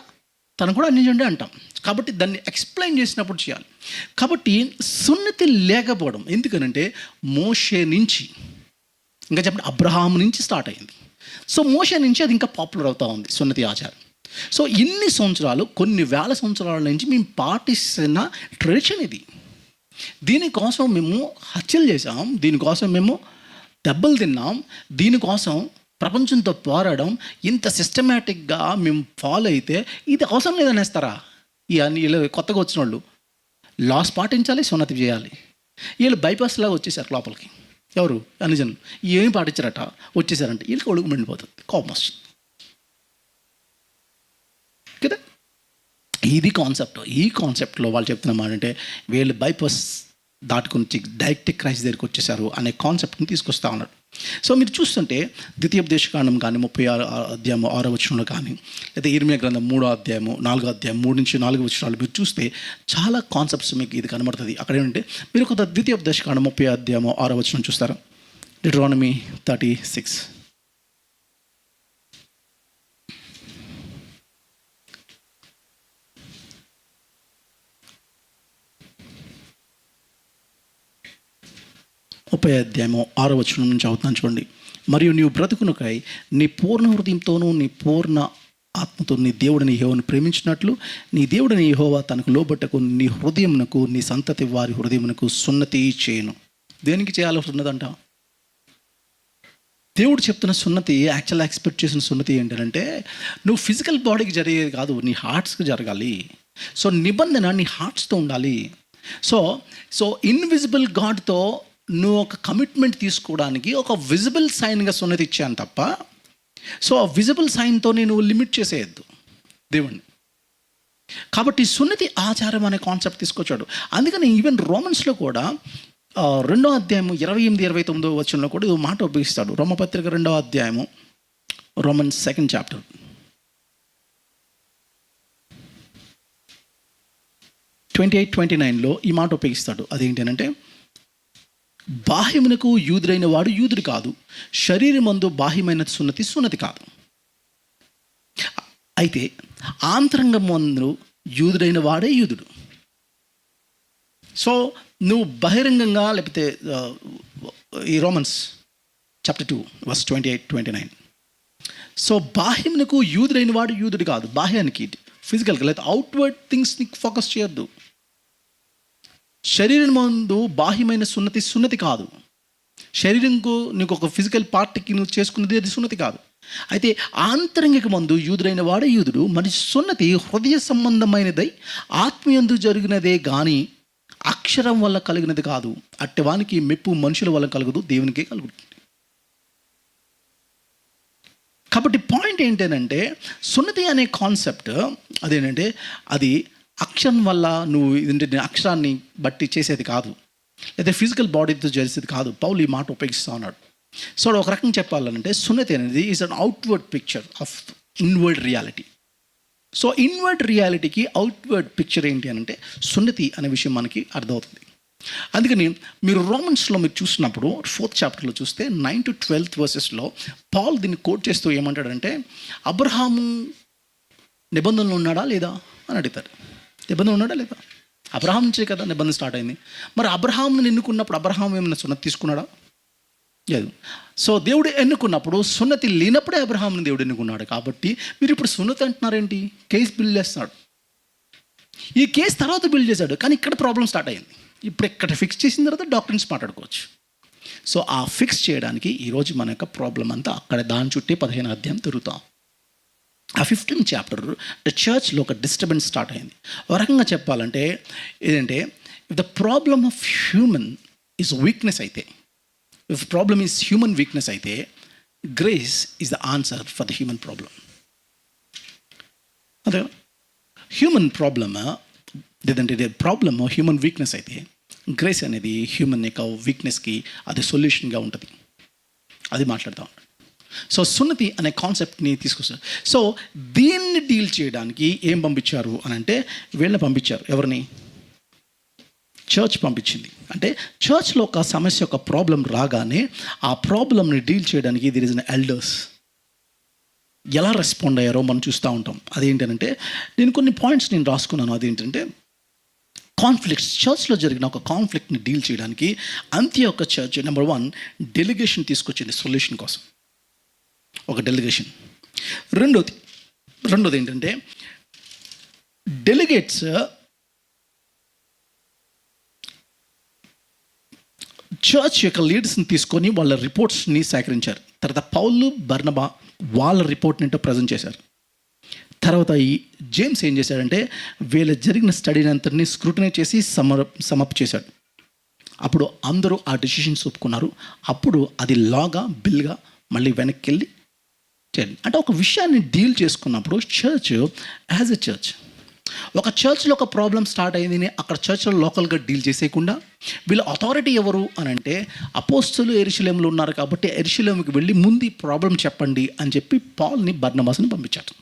Speaker 1: తను కూడా అన్యజనుడే అంటాం. కాబట్టి దాన్ని ఎక్స్ప్లెయిన్ చేసినప్పుడు చేయాలి. కాబట్టి సున్నతి లేకపోవడం ఎందుకనంటే మోషే నుంచి ఇంకా చెప్పండి అబ్రహాం నుంచి స్టార్ట్ అయింది. సో మోషే నుంచి అది ఇంకా పాపులర్ అవుతూ ఉంది సున్నతి ఆచారం. సో ఇన్ని సంవత్సరాలు, కొన్ని వేల సంవత్సరాల నుంచి మేము పాటిస్తున్న ట్రెడిషన్ ఇది. దీనికోసం మేము హత్యలు చేసాం, దీనికోసం మేము దెబ్బలు తిన్నాం, దీనికోసం ప్రపంచంతో పోరాడడం. ఇంత సిస్టమేటిక్గా మేము ఫాలో అయితే ఇది అవసరం లేదనేస్తారా? వీళ్ళు కొత్తగా వచ్చిన వాళ్ళు లాస్ పాటించాలి, సున్నతి చేయాలి. వీళ్ళు బైపాస్ లాగా వచ్చేసారు లోపలికి. ఎవరు? అన్యజనులు. ఏం పాటించారట, వచ్చేసారంటే వీళ్ళకి ఒడుగు మండిపోతుంది, కోపం వస్తుంది కదా. ఇది కాన్సెప్ట్. ఈ కాన్సెప్ట్లో వాళ్ళు చెప్తున్న మాట అంటే వీళ్ళు బైపాస్ దాటుకుని డైరెక్ట్ క్రైస్ట్ దగ్గరికి వచ్చేసారు అనే కాన్సెప్ట్ని తీసుకొస్తా ఉన్నాడు. సో మీరు చూస్తుంటే ద్వితీయోపదేశకాండం కానీ 36వ అధ్యాయం 6వ వచనంలో కానీ, లేదా ఇర్మియా గ్రంథం 3వ అధ్యాయము 4వ అధ్యాయం 3 నుంచి 4 వచనాలు మీరు చూస్తే చాలా కాన్సెప్ట్స్ మీకు ఇది కనబడుతుంది. అక్కడ ఏంటంటే మీరు ఒక ద్వితీయోపదేశకాండం 30వ అధ్యాయము 6వ వచనం చూస్తారా? డిట్రానమీ 36. ముప్పై అధ్యాయము 6వ వచనం నుంచి అవుతున్నాను చూడండి. మరియు నీవు బ్రతుకునకై నీ పూర్ణ హృదయంతోనూ నీ పూర్ణ ఆత్మతో నీ దేవుడిని యెహోవాను ప్రేమించినట్లు నీ దేవుడిని యెహోవా తనకు లోబట్టకు నీ హృదయమునకు నీ సంతతి వారి హృదయమునకు సున్నతి చేయను. దేనికి చేయాల్సి ఉన్నదంట? దేవుడు చెప్తున్న సున్నతి, యాక్చువల్గా ఎక్స్పెక్ట్ చేసిన సున్నతి ఏంటంటే నువ్వు ఫిజికల్ బాడీకి జరిగేది కాదు, నీ హార్ట్స్కి జరగాలి. సో నిబంధన నీ హార్ట్స్తో ఉండాలి. సో ఇన్విజిబుల్ గాడ్తో నువ్వు ఒక కమిట్మెంట్ తీసుకోవడానికి ఒక విజిబుల్ సైన్గా సున్నతి ఇచ్చాను తప్ప, సో ఆ విజిబుల్ సైన్తో నువ్వు లిమిట్ చేసేయద్దు దేవుణ్ణి. కాబట్టి సున్నతి ఆచారం అనే కాన్సెప్ట్ తీసుకొచ్చాడు. అందుకని ఈవెన్ రోమన్స్లో కూడా 2వ అధ్యాయము 28-29 వచనంలో కూడా ఇది మాట ఉపయోగిస్తాడు. రోమపత్రిక 2వ అధ్యాయము, రోమన్స్ 2nd చాప్టర్ 28-29లో ఈ మాట ఉపయోగిస్తాడు. అదేంటంటే బాహ్యమునకు యూదుడైన వాడు యూదుడు కాదు, శరీరమందు బాహ్యమైన సున్నతి కాదు. అయితే ఆంతరంగమందు యూదుడైన వాడే యూదుడు. సో నువ్వు బహిరంగంగా, లేకపోతే ఈ రోమన్స్ చాప్టర్ 2 వర్స్ 28-29, సో బాహ్యమునకు యూదుడైన వాడు యూదుడు కాదు, బాహ్యానికి ఫిజికల్గా లేదా అవుట్వర్డ్ థింగ్స్ని ఫోకస్ చేయొద్దు. శరీరం ముందు బాహ్యమైన సున్నతి కాదు. శరీరంకు నీకు ఒక ఫిజికల్ పార్ట్కి నువ్వు చేసుకున్నది అది సున్నతి కాదు. అయితే ఆంతరంగిక మందు యూదుడైన వాడే యూదుడు. మరి సున్నతి హృదయ సంబంధమైనదై ఆత్మీయందు జరిగినదే కానీ అక్షరం వల్ల కలిగినది కాదు. అట్టవానికి మెప్పు మనుషుల వల్ల కలగదు, దేవునికే కలుగుతుంది. కాబట్టి పాయింట్ ఏంటంటే సున్నతి అనే కాన్సెప్ట్ అదేంటంటే అది అక్షరం వల్ల నువ్వు ఏంటంటే అక్షరాన్ని బట్టి చేసేది కాదు, లేదా ఫిజికల్ బాడీతో చేసేది కాదు. పౌలు ఈ మాట ఉపయోగిస్తూ ఉన్నాడు. సో ఒక రకంగా చెప్పాలంటే సున్నతి అనేది is an outward picture of inward reality. So inward రియాలిటీకి అవుట్వర్డ్ పిక్చర్ ఏంటి అని అంటే సున్నతి అనే విషయం మనకి అర్థమవుతుంది. అందుకని మీరు రోమన్స్లో మీరు చూసినప్పుడు 4th చాప్టర్లో చూస్తే 9-12 వర్సెస్లో పౌల్ దీన్ని కోట్ చేస్తూ ఏమంటాడంటే అబ్రహాము నిబంధనలు ఉన్నాడా లేదా అని అడుగుతాడు. నిబంధన ఉన్నాడా లేదా? అబ్రహాం నుంచే కదా నిబంధన స్టార్ట్ అయింది. మరి అబ్రహాంని ఎన్నుకున్నప్పుడు అబ్రహాం ఏమైనా సున్నతి తీసుకున్నాడా? లేదు. సో దేవుడు ఎన్నుకున్నప్పుడు సున్నతి లేనప్పుడే అబ్రహాంని దేవుడు ఎన్నుకున్నాడు. కాబట్టి మీరు ఇప్పుడు సున్నతి అంటున్నారేంటి? కేసు బిల్డ్ చేస్తున్నాడు. ఈ కేసు తర్వాత బిల్డ్ చేశాడు, కానీ ఇక్కడ ప్రాబ్లం స్టార్ట్ అయింది. ఇప్పుడు ఇక్కడ ఫిక్స్ చేసిన తర్వాత డాక్టర్స్ మాట్లాడుకోవచ్చు. సో ఆ ఫిక్స్ చేయడానికి ఈరోజు మన యొక్క ప్రాబ్లం అంతా అక్కడ దాని చుట్టే 15 అధ్యాయం తిరుగుతాం. ఆ 15th చాప్టర్ చర్చ్లో ఒక డిస్టర్బెన్స్ స్టార్ట్ అయింది. ఒక రకంగా చెప్పాలంటే ఏంటంటే, if the problem of human is weakness అయితే, if problem is human weakness అయితే, grace is the answer for the human problem. అదే హ్యూమన్ ప్రాబ్లమ్ లేదంటే ఇది ప్రాబ్లమ్ హ్యూమన్ వీక్నెస్ అయితే, గ్రేస్ అనేది హ్యూమన్ యొక్క వీక్నెస్కి అది సొల్యూషన్గా ఉంటుంది. అది మాట్లాడతాం. సో సున్నతి అనే కాన్సెప్ట్ని తీసుకొస్తారు. సో దీన్ని డీల్ చేయడానికి ఏం పంపించారు అని అంటే, వీళ్ళని పంపించారు. ఎవరిని? చర్చ్ పంపించింది. అంటే చర్చ్లో ఒక సమస్య, ఒక ప్రాబ్లం రాగానే ఆ ప్రాబ్లమ్ని డీల్ చేయడానికి దిర్ ఇస్ అన్ ఎల్డర్స్ ఎలా రెస్పాండ్ అయ్యారో మనం చూస్తూ ఉంటాం. అదేంటంటే, నేను కొన్ని పాయింట్స్ నేను రాసుకున్నాను. అదేంటంటే, కాన్ఫ్లిక్ట్స్, చర్చ్లో జరిగిన ఒక కాన్ఫ్లిక్ట్ని డీల్ చేయడానికి అంత్యోక చర్చ్ నెంబర్ 1 డెలిగేషన్ తీసుకొచ్చింది సొల్యూషన్ కోసం. ఒక డెలిగేషన్. రెండోది ఏంటంటే, డెలిగేట్స్ చర్చ్ యొక్క లీడర్స్ని తీసుకొని వాళ్ళ రిపోర్ట్స్ని సేకరించారు. తర్వాత పౌలు, బర్నబా వాళ్ళ రిపోర్ట్ని ఏంటో ప్రజెంట్ చేశారు. తర్వాత ఈ జేమ్స్ ఏం చేశాడంటే, వీళ్ళ జరిగిన స్టడీని అంతటిని స్క్రూటినైజ్ చేసి సమప్ చేశాడు. అప్పుడు అందరూ ఆ డెసిషన్స్ ఒప్పుకున్నారు. అప్పుడు అది లాగా, బిల్గా మళ్ళీ వెనక్కి వెళ్ళి చేయండి. అంటే ఒక విషయాన్ని డీల్ చేసుకున్నప్పుడు చర్చ్ యాజ్ ఎ చర్చ్, ఒక చర్చ్లో ఒక ప్రాబ్లం స్టార్ట్ అయింది, అక్కడ చర్చ్లో లోకల్గా డీల్ చేసేయకుండా వీళ్ళ అథారిటీ ఎవరు అని అంటే, అపోస్తలు యెరూషలేములో ఉన్నారు కాబట్టి యెరూషలేముకి వెళ్ళి ముందు ఈ ప్రాబ్లం చెప్పండి అని చెప్పి పాల్ని, బర్నబాస్ని పంపించారు.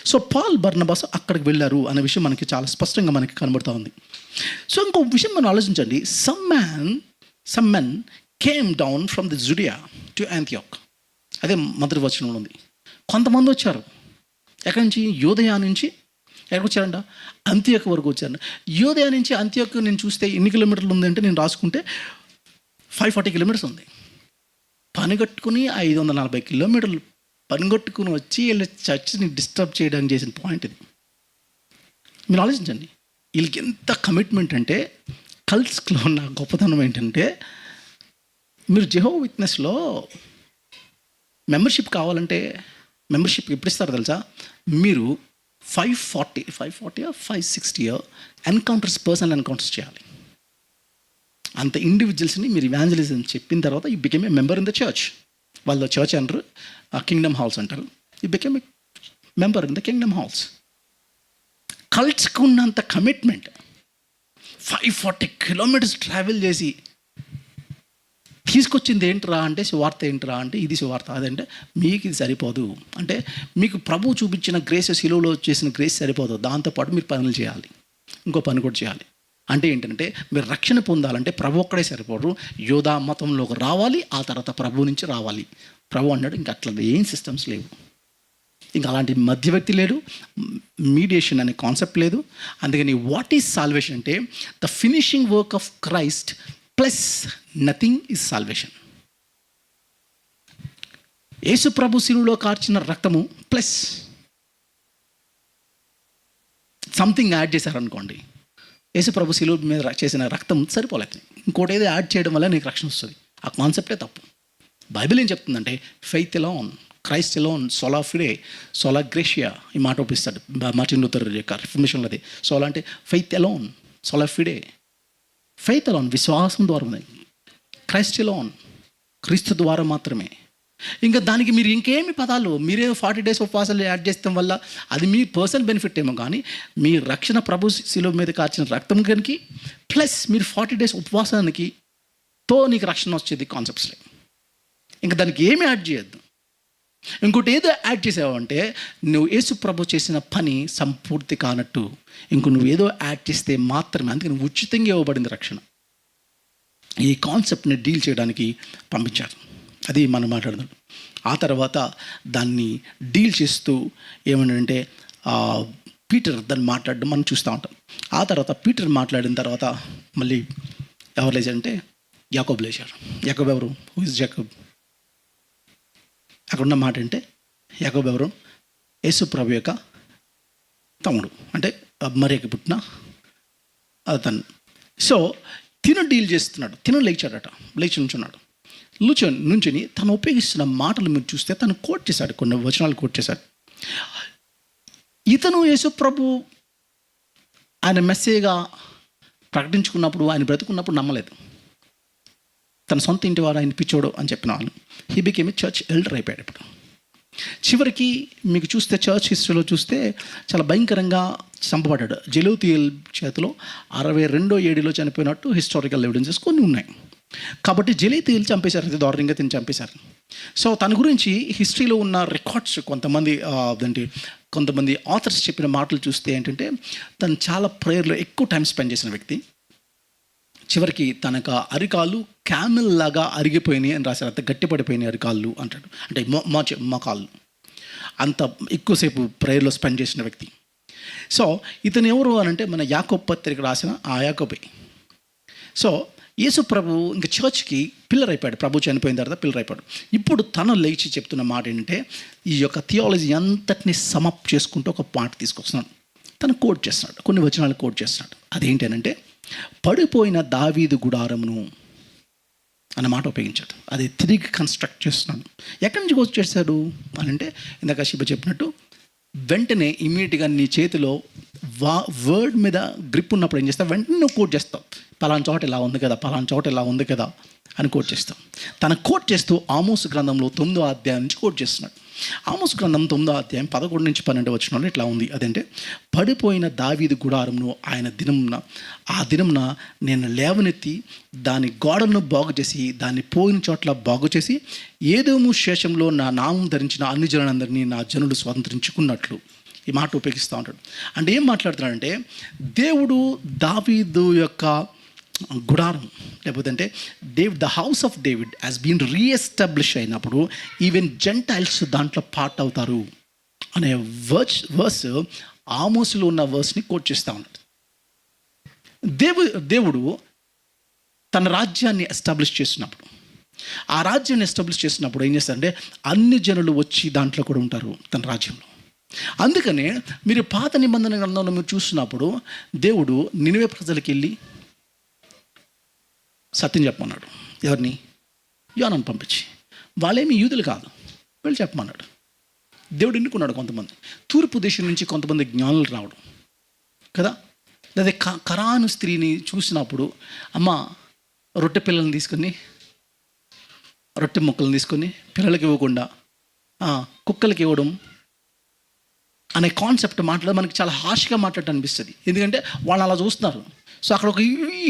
Speaker 1: సో పాల్, బర్నబాస్ అక్కడికి వెళ్ళారు అనే విషయం మనకి చాలా స్పష్టంగా మనకి కనబడుతూ ఉంది. సో ఇంకో విషయం మనం ఆలోచించండి. Some men came down from the Judea to Antioch. అదే మొదటి వచనంలో ఉంది. కొంతమంది వచ్చారు. ఎక్కడి నుంచి? యూదయ నుంచి. ఎక్కడికి వచ్చారంట? అంత్యోక్ వరకు వచ్చారు. యూదయ నుంచి అంత్యోక్ నేను చూస్తే ఎన్ని కిలోమీటర్లు ఉంది అంటే, నేను రాసుకుంటే 540 కిలోమీటర్స్ ఉంది. పనిగట్టుకుని 540 కిలోమీటర్లు పనిగొట్టుకుని వచ్చి వీళ్ళ చర్చ్ని డిస్టర్బ్ చేయడానికి చేసిన పాయింట్ ఇది. మీరు ఆలోచించండి, వీళ్ళకి ఎంత కమిట్మెంట్ అంటే. కల్ట్స్లో ఉన్న గొప్పతనం ఏంటంటే, మీరు జెహోవా విట్నెస్లో మెంబర్షిప్ కావాలంటే మెంబర్షిప్ ఎప్పుడు ఇస్తారు తెలుసా? మీరు 560 పర్సనల్ ఎన్కౌంటర్స్ చేయాలి. అంత ఇండివిజువల్స్ని మీరు ఇవాంజలిజం చెప్పిన తర్వాత you became a member in the church. వాళ్ళ చర్చ్ అంటారు కింగ్డమ్ హాల్స్ అంటారు. You became a member in the kingdom halls. కల్ట్స్కి ఉన్నంత కమిట్మెంట్ 540 కిలోమీటర్స్ ట్రావెల్ చేసి తీసుకొచ్చింది ఏంట్రా అంటే, సువార్త ఏంట్రా అంటే, ఇది సువార్త. అదంటే మీకు ఇది సరిపోదు. అంటే మీకు ప్రభు చూపించిన గ్రేస్, శిలువలో చేసిన గ్రేస్ సరిపోదు, దాంతోపాటు మీరు పనులు చేయాలి, ఇంకో పని కూడా చేయాలి. అంటే ఏంటంటే, మీరు రక్షణ పొందాలంటే ప్రభు ఒక్కడే సరిపోదు, యోధా మతంలోకి రావాలి, ఆ తర్వాత ప్రభు నుంచి రావాలి. ప్రభు అన్నాడు, ఇంకా అట్లా ఏం సిస్టమ్స్ లేవు, ఇంకా అలాంటి మధ్యవర్తి లేడు, మీడియేషన్ అనే కాన్సెప్ట్ లేదు. అందుకని వాట్ ఈజ్ సాల్వేషన్ అంటే, the finishing work of Christ plus nothing is salvation. యేసు ప్రభు శిలువలో కార్చిన రక్తము ప్లస్ సంథింగ్ యాడ్ చేశారనుకోండి, యేసు ప్రభు శిలువ మీద చేసిన రక్తం సరిపోలేదు, ఇంకోటి ఏదో యాడ్ చేయడం వల్ల నీకు రక్షణ వస్తుంది. ఆ కాన్సెప్టే తప్పు. బైబిల్ ఏం చెప్తుందంటే, faith alone, Christ alone, sola fide, sola gratia, ఈ మాట ఒప్పిస్తాడు మార్టిన్ లూథర్ యొక్క రిఫర్మేషన్లో. అది సోలా అంటే faith alone, sola fide, faith alone, విశ్వాసం ద్వారా ఉంది. క్రైస్ట్ ఎలోన్, క్రీస్తు ద్వారా మాత్రమే. ఇంకా దానికి మీరు ఇంకేమి పదాలు, మీరే 40 days ఉపవాసాలు యాడ్ చేస్తాం వల్ల అది మీ పర్సనల్ బెనిఫిట్ ఏమో, కానీ మీ రక్షణ ప్రభు శిలువ మీద కార్చిన రక్తం కనుక ప్లస్ మీరు 40 days ఉపవాసానికి తో నీకు రక్షణ వచ్చేది కాన్సెప్ట్స్. ఇంకా దానికి ఏమి యాడ్ చేయొద్దు. ఇంకోటి ఏదో యాడ్ చేసావంటే నువ్వు యేసు ప్రభు చేసిన పని సంపూర్తి కానట్టు. ఇంకో నువ్వు ఏదో యాడ్ చేస్తే మాత్రమే. అందుకని ఉచితంగా ఇవ్వబడింది రక్షణ. ఈ కాన్సెప్ట్ని డీల్ చేయడానికి పంపించారు. అది మనం మాట్లాడదాం. ఆ తర్వాత దాన్ని డీల్ చేస్తూ ఏమంటే పీటర్ దాన్ని మాట్లాడడం మనం చూస్తూ ఉంటాం. ఆ తర్వాత పీటర్ మాట్లాడిన తర్వాత మళ్ళీ ఎవరు లేచారంటే యాకోబు లేచారు. యాకోబు ఎవరు? హూ ఇస్ యాకోబ్? అక్కడ ఉన్న మాట అంటే యాకోబు ఎవరు? యేసు ప్రభు యొక్క తమ్ముడు, అంటే మరియకి పుట్టిన అతను. సో తిను డీల్ చేస్తున్నాడు. తిను లేచి నుంచున్నాడు. నుంచుని తను ఉపయోగిస్తున్న మాటలు మీరు చూస్తే తను కోట్ చేశాడు, కొన్ని వచనాలు కోట్ చేశాడు. ఇతను యేసు ప్రభు ఆయన మెస్సేగా ప్రకటించుకున్నప్పుడు, ఆయన బ్రతుకున్నప్పుడు నమ్మలేదు. తన సొంత ఇంటి వారు ఆయన పిచ్చోడు అని చెప్పిన వాళ్ళు. He became a church elder అయిపోయాడు. ఇప్పుడు చివరికి మీకు చూస్తే చర్చ్ హిస్టరీలో చూస్తే చాలా భయంకరంగా చంపబడ్డాడు. జెలూతియేల్ చేతిలో 62వ ఏడిలో చనిపోయినట్టు హిస్టారికల్ ఎవిడెన్సెస్ కొన్ని ఉన్నాయి. కాబట్టి జెలూతియేల్ చంపేశారు, అది దారుణంగా తిని చంపేశారు. సో తన గురించి హిస్టరీలో ఉన్న రికార్డ్స్ కొంతమంది ఆథర్స్ చెప్పిన మాటలు చూస్తే ఏంటంటే తను చాలా ప్రేయర్లో ఎక్కువ టైం స్పెండ్ చేసిన వ్యక్తి. చివరికి తనకు అరికాళ్ళు క్యామెల్ లాగా అరిగిపోయినాయి అని రాశారు. అంత గట్టిపడిపోయినాయి అరికాళ్ళు అంటాడు, అంటే మోకాళ్ళు. అంత ఎక్కువసేపు ప్రేయర్లో స్పెండ్ చేసిన వ్యక్తి. సో ఇతను ఎవరు అని అంటే మన యాకోబు పత్రిక రాసిన ఆ యాకోబే. సో యేసు ప్రభు ఇంకా చర్చ్కి పిల్లర్ అయిపోయాడు. ప్రభు చనిపోయిన తర్వాత పిల్లర్ అయిపోయాడు. ఇప్పుడు తను లేచి చెప్తున్న మాట ఏంటంటే ఈ యొక్క థియాలజీ అంతటిని సమప్ చేసుకుంటూ ఒక మాట తీసుకొస్తున్నాడు. తను కోట్ చేస్తున్నాడు, కొన్ని వచనాలు కోట్ చేస్తున్నాడు. అదేంటి అని అంటే పడిపోయిన దావీదు గుడారమును అన్న మాట ఉపయోగించాడు. అది తిరిగి కన్స్ట్రక్ట్ చేస్తున్నాడు. ఎక్కడి నుంచి కోట్ చేశాడు అని అంటే ఇందాక శివ చెప్పినట్టు వెంటనే ఇమీడియట్గా నీ చేతిలో వర్డ్ మీద గ్రిప్ ఉన్నప్పుడు ఏం చేస్తావు, వెంటనే నువ్వు కోట్ చేస్తావు. పలానా చోట ఇలా ఉంది కదా, పలానా చోట ఇలా ఉంది కదా అని కోట్ చేస్తాం. తన కోట్ చేస్తూ ఆమోసు గ్రంథంలో 9వ అధ్యాయం నుంచి కోట్ చేస్తున్నాడు. ఆమోసు గ్రంథం 9వ అధ్యాయం 11 నుంచి 12 వచనంలో ఇట్లా ఉంది. అదంటే పడిపోయిన దావీదు గుడారంను ఆ దినమున నేను లేవనెత్తి దాని గోడలను బాగు చేసి దాన్ని పోయిన చోట్ల బాగు చేసి ఏదోము శేషంలో నా నామం ధరించిన అన్ని జనులందరినీ నా జనులు స్వతంత్రించుకున్నట్లు ఈ మాట ఉపయోగిస్తూ ఉంటాడు. అంటే ఏం మాట్లాడుతున్నాడంటే దేవుడు దావీదు యొక్క గుడారం లేకపోతే అంటే the house of David has been reestablish అయినప్పుడు ఈవెన్ జెంటైల్స్ దాంట్లో పార్ట్ అవుతారు అనే వర్స్ ఆమోసులో ఉన్న వర్స్ని కోట్ చేస్తూ ఉన్నాడు. దేవుడు తన రాజ్యాన్ని ఎస్టాబ్లిష్ చేసినప్పుడు, ఆ రాజ్యాన్ని ఎస్టాబ్లిష్ చేసినప్పుడు ఏం చేస్తారంటే అన్ని జనులు వచ్చి దాంట్లో కూడా ఉంటారు తన రాజ్యంలో. అందుకనే మీరు పాత నిబంధన గ్రంథంలో మీరు చూస్తున్నప్పుడు దేవుడు నినివే ప్రజలకు వెళ్ళి సత్యం చెప్పమన్నాడు. ఎవరిని? యోనాను పంపించి. వాళ్ళేమి యూదులు కాదు, వెళ్ళి చెప్పమన్నాడు. దేవుడు ఎన్నుకున్నాడు కొంతమంది. తూర్పు దేశం నుంచి కొంతమంది జ్ఞానులు రావడం కదా. అదే కరాను స్త్రీని చూసినప్పుడు అమ్మ రొట్టె పిల్లల్ని తీసుకొని, రొట్టె ముక్కలను తీసుకొని పిల్లలకి ఇవ్వకుండా కుక్కలకి ఇవ్వడం అనే కాన్సెప్ట్ మాట్లాడ మనకి చాలా హార్ష్గా మాట్లాడటం అనిపిస్తుంది. ఎందుకంటే వాళ్ళు అలా చూస్తున్నారు. సో అక్కడ ఒక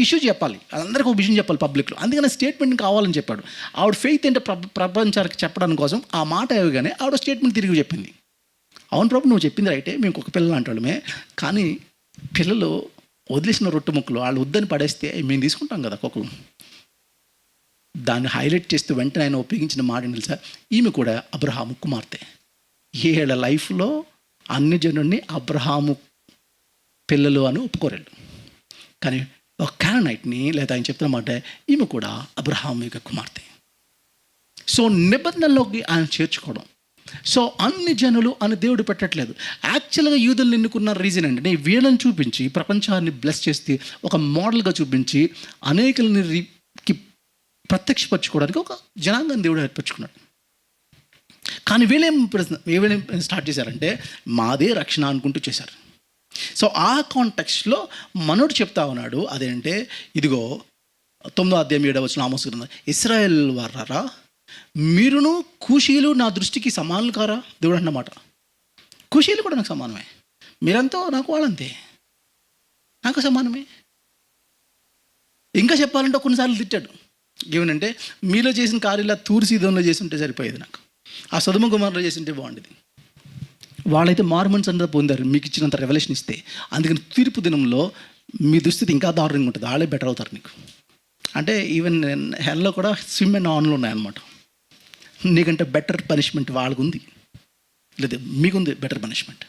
Speaker 1: ఇష్యూ చెప్పాలి, అందరికీ ఒక విషయం చెప్పాలి పబ్లిక్లో. అందుకని స్టేట్మెంట్ కావాలని చెప్పాడు. ఆవిడ ఫెయిత్ ఏంటో ప్రపంచానికి చెప్పడానికి కోసం ఆ మాట ఇవ్వగానే ఆవిడ స్టేట్మెంట్ తిరిగి చెప్పింది. అవును ప్రభు, నువ్వు చెప్పింది రైటే, మేము ఒక పిల్లలు అంటాడమే, కానీ పిల్లలు వదిలేసిన రొట్టె ముక్కలు వాళ్ళు వద్దని పడేస్తే మేము తీసుకుంటాం కదా కుక్కలు. దాన్ని హైలైట్ చేస్తూ వెంటనే ఆయన ఉపయోగించిన మాట తెలుసా, ఈమె కూడా అబ్రహాము కుమార్తె. 7 లైఫ్లో అన్ని జనుడిని అబ్రహాము పిల్లలు అని ఒప్పుకోరాడు. కానీ ఒక కానానైట్ని లేదా ఆయన చెప్తున్నమాట ఈమె కూడా అబ్రహాము యొక్క కుమార్తె. సో నిబంధనలోకి ఆయన చేర్చుకోవడం. సో అన్ని జనులు అని దేవుడు పెట్టట్లేదు. యాక్చువల్గా యూదులను ఎన్నుకున్న రీజన్ ఏంటంటే వీళ్ళని చూపించి ప్రపంచాన్ని బ్లెస్ చేస్తే ఒక మోడల్గా చూపించి అనేకులకి ప్రత్యక్షపరచుకోవడానికి ఒక జనాంగాన్ని దేవుడు ఏర్పరచుకున్నాడు. కానీ వీళ్ళేం స్టార్ట్ చేశారంటే మాదే రక్షణ అనుకుంటూ చేశారు. సో ఆ కాంటెక్స్ట్లో మనోడు చెప్తా ఉన్నాడు అదేంటే ఇదిగో 9వ అధ్యాయం 7వ వచనం ఆమోసు గ్రంథం, ఇశ్రాయేల్ వారారా మీరును కూషీలు నా దృష్టికి సమానులు కారా? దేవుడు అన్నమాట. కూషీలు కూడా నాకు సమానమే, మీరంతా నాకు వాళ్ళంతే, నాకు సమానమే. ఇంకా చెప్పాలంటే కొన్నిసార్లు తిట్టాడు. ఏమనంటే మీలో చేసిన కార్యాలు తూరు సీదోన్లో చేసి ఉంటే సరిపోయేది, నాకు ఆ సొదొమ గొమొర్రాలో చేసి ఉంటే బాగుండేది. వాళ్ళైతే మారుమనసు అంతా పొందారు మీకు ఇచ్చినంత రెవల్యూషన్ ఇస్తే. అందుకని తీర్పు దినంలో మీ దుస్థితి ఇంకా దారుణంగా ఉంటుంది, వాళ్ళే బెటర్ అవుతారు నీకు. అంటే ఈవెన్ హెల్లో కూడా స్విమ్ అండ్ ఆన్లు ఉన్నాయన్నమాట. నీకంటే బెటర్ పనిష్మెంట్ వాళ్ళకు ఉంది, లేదా మీకుంది బెటర్ పనిష్మెంట్.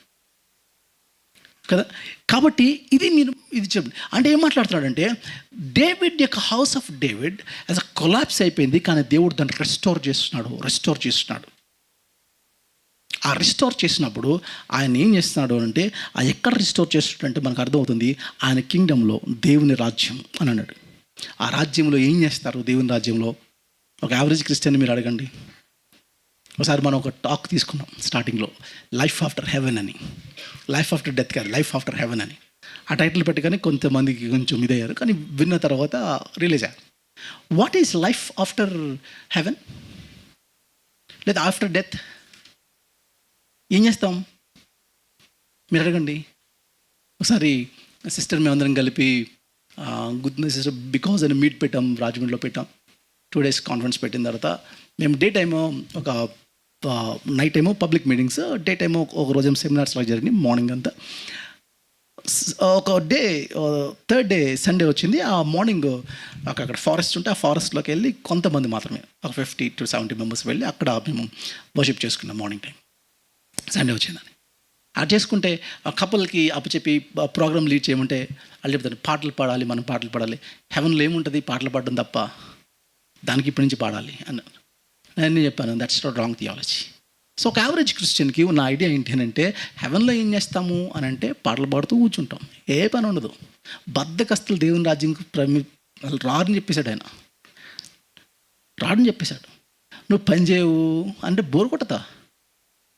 Speaker 1: కదా. కాబట్టి ఇది చెప్పండి అంటే ఏం మాట్లాడుతున్నాడంటే, డేవిడ్ యొక్క house of David as a collapse అయిపోయింది, కానీ దేవుడు దాన్ని రెస్టోర్ చేస్తున్నాడు. ఆ రిస్టోర్ చేసినప్పుడు ఆయన ఏం చేస్తున్నాడు అంటే, ఆ ఎక్కడ రిస్టోర్ చేస్తున్నాడంటే మనకు అర్థమవుతుంది, ఆయన కింగ్డంలో దేవుని రాజ్యం అని అన్నాడు. ఆ రాజ్యంలో ఏం చేస్తారు? దేవుని రాజ్యంలో ఒక యావరేజ్ క్రిస్టియన్ మీరు అడగండి. ఒకసారి మనం ఒక టాక్ తీసుకున్నాం స్టార్టింగ్లో, లైఫ్ ఆఫ్టర్ హెవెన్ అని. లైఫ్ ఆఫ్టర్ డెత్ కాదు, లైఫ్ ఆఫ్టర్ హెవెన్ అని ఆ టైటిల్ పెట్టుకొని కొంతమందికి కొంచెం ఇదయ్యారు, కానీ విన్న తర్వాత రియలైజ్ అయ్యారు. What is life after heaven లేదా ఆఫ్టర్ డెత్? ఏం చేస్తాం మీరు అడగండి. ఒకసారి సిస్టర్ మేమందరం కలిపి గుడ్ సిస్టర్ బికాజ్ అని మీట్ పెట్టాం, రాజమండ్రిలో పెట్టాం. 2 days కాన్ఫరెన్స్ పెట్టిన తర్వాత మేము డే టైము ఒక నైట్ ఏమో పబ్లిక్ మీటింగ్స్, డే టైము ఒక రోజు సెమినార్స్ లాగా జరిగినాయి మార్నింగ్ అంతా. ఒక డే 3rd day సండే వచ్చింది. ఆ మార్నింగ్ అక్కడ ఫారెస్ట్ ఉంటే ఆ ఫారెస్ట్లోకి వెళ్ళి కొంతమంది మాత్రమే, ఒక 50 to 70 members వెళ్ళి అక్కడ మేము వర్షిప్ చేసుకున్నాం మార్నింగ్ టైం, సండే వచ్చిందని. అది చేసుకుంటే ఆ కపుల్కి అప్పచెప్పి ప్రోగ్రామ్ లీడ్ చేయమంటే వాళ్ళు చెప్తారు, పాటలు పాడాలి, మనం పాటలు పాడాలి. హెవెన్లో ఏముంటుంది పాటలు పాడడం తప్ప, దానికి ఇప్పటి నుంచి పాడాలి అన్నారు. నేను చెప్పాను, that's not wrong theology. So ఒక యావరేజ్ క్రిస్టియన్కి ఉన్న ఐడియా ఏంటి అంటే, హెవెన్లో ఏం చేస్తాము అని అంటే పాటలు పాడుతూ కూర్చుంటాం, ఏ పని ఉండదు. బద్ధకస్తులు దేవుని రాజ్యంకి రారని చెప్పేశాడు ఆయన, రాడని చెప్పేశాడు. నువ్వు పని చేయవు అంటే బోర్ కొట్టదా?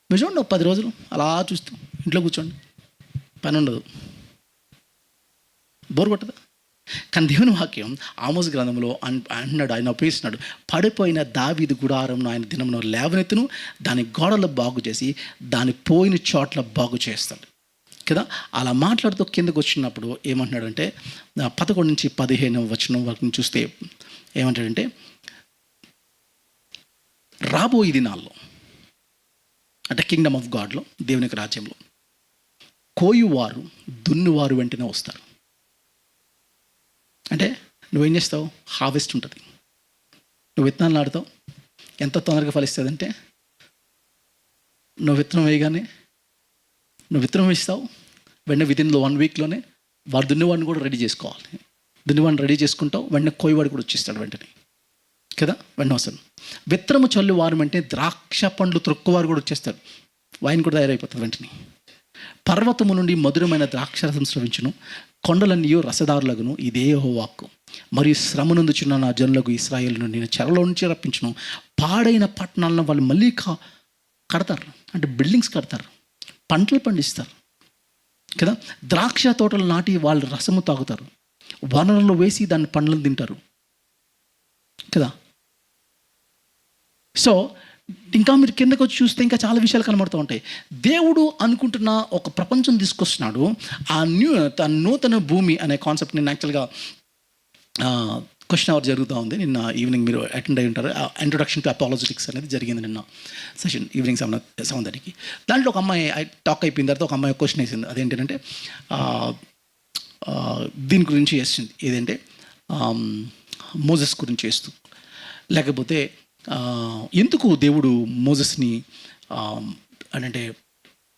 Speaker 1: మీరు చూడండి, 10 రోజులు అలా చూస్తూ ఇంట్లో కూర్చోండి, పని ఉండదు, బోర్ కొట్టదా? కానీ దేవుని వాక్యం ఆమోస్ గ్రంథంలో అంటున్నాడు, ఆయన ఉపయోగిస్తున్నాడు, పడిపోయిన దావీదు గుడారంను ఆయన దినమును లేవనెత్తును, దాని గోడలు బాగు చేసి దాని పోయిన చోట్ల బాగు చేస్తాడు కదా. అలా మాట్లాడుతూ కిందకు వచ్చినప్పుడు ఏమంటున్నాడంటే, 11 నుంచి 15 వచనం వరకు చూస్తే ఏమంటాడంటే, రాబోయే దినాల్లో అంటే కింగ్డమ్ ఆఫ్ గాడ్లో, దేవుని యొక్క రాజ్యంలో కోయువారు దున్నువారు వెంటనే వస్తారు. అంటే నువ్వేం చేస్తావు? హార్వెస్ట్ ఉంటుంది, నువ్వు విత్తనాలు నాటుతావు, ఎంత తొందరగా ఫలిస్తుంది అంటే, నువ్వు విత్తనం వేయగానే నువ్వు విత్తనం వేస్తావు, వెంటనే వితిన్ 1 weekలోనే వాడు దున్నివాడిని కూడా రెడీ చేసుకోవాలి. దున్నివాడిని రెడీ చేసుకుంటావు, వెంటనే కోయివాడు కూడా వచ్చేస్తాడు వెంటనే కదా. వెంటనే వస్తాడు. విత్తనము చల్లు వారు వెంటనే ద్రాక్ష పండ్లు త్రొక్కువారు కూడా వచ్చేస్తారు, వైన్ కూడా తయారైపోతుంది వెంటనే. పర్వతము నుండి మధురమైన ద్రాక్షరసం స్రవించును, కొండలన్నీ రసదారులగును, ఇదే యెహోవాకు. మరియు శ్రమనందుచున్న నా జనులకు ఇశ్రాయేలును నేను చెరలో నుంచి రప్పించును. పాడైన పట్టణాలను వాళ్ళు మళ్ళీ కడతారు, అంటే బిల్డింగ్స్ కడతారు, పంటలు పండిస్తారు కదా. ద్రాక్ష తోటలు నాటి వాళ్ళు రసము తాగుతారు, వనరులు వేసి దాన్ని పండ్లను తింటారు కదా. సో ఇంకా మీరు కిందకు వచ్చి చూస్తే ఇంకా చాలా విషయాలు కనబడుతూ ఉంటాయి. దేవుడు అనుకుంటున్న ఒక ప్రపంచం తీసుకొస్తున్నాడు. ఆ నూతన భూమి అనే కాన్సెప్ట్ నేను యాక్చువల్గా క్వశ్చన్ అవర్ జరుగుతూ ఉంది. నిన్న ఈవినింగ్ మీరు అటెండ్ అయి ఉంటారు. ఇంట్రొడక్షన్ టు అపాలజెటిక్స్ అనేది జరిగింది నిన్న సెషన్, ఈవినింగ్ 7:30కి. దాంట్లో ఒక అమ్మాయి టాక్ అయిపోయిన తర్వాత ఒక అమ్మాయి క్వశ్చన్ వేసింది. అదేంటంటే దీని గురించి వేసింది, ఏదంటే మోజెస్ గురించి వేస్తూ, లేకపోతే ఎందుకు దేవుడు మోజెస్ని అంటే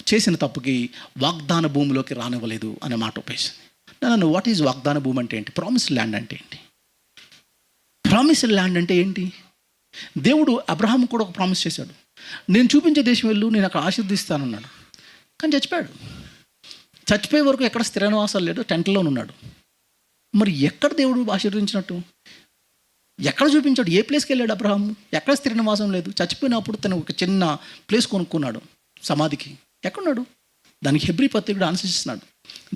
Speaker 1: చేసిన తప్పుకి వాగ్దాన భూమిలోకి రానివ్వలేదు అనే మాట ఉపయోగించింది. నన్ను వాట్ ఈజ్ వాగ్దాన భూమి అంటే ఏంటి? ప్రామిస్డ్ ల్యాండ్ అంటే ఏంటి? ప్రామిస్డ్ ల్యాండ్ అంటే ఏంటి? దేవుడు అబ్రహాం కూడా ఒక ప్రామిస్ చేశాడు, నేను చూపించే దేశం వెళ్ళు, నేను అక్కడ ఆశీర్దిస్తానన్నాడు. కానీ చచ్చిపోయాడు. చచ్చిపోయే వరకు ఎక్కడ స్థిర నివాసాలు లేడు, టెంట్లోనే ఉన్నాడు. మరి ఎక్కడ దేవుడు ఆశీర్వదించినట్టు? ఎక్కడ చూపించాడు? ఏ ప్లేస్కి వెళ్ళాడు అబ్రహాం? ఎక్కడ స్థిర నివాసం లేదు. చచ్చిపోయినప్పుడు తను ఒక చిన్న ప్లేస్ కొనుక్కున్నాడు సమాధికి. ఎక్కడున్నాడు? దానికి హెబ్రీ పత్రికుడు ఆన్సరిస్తున్నాడు,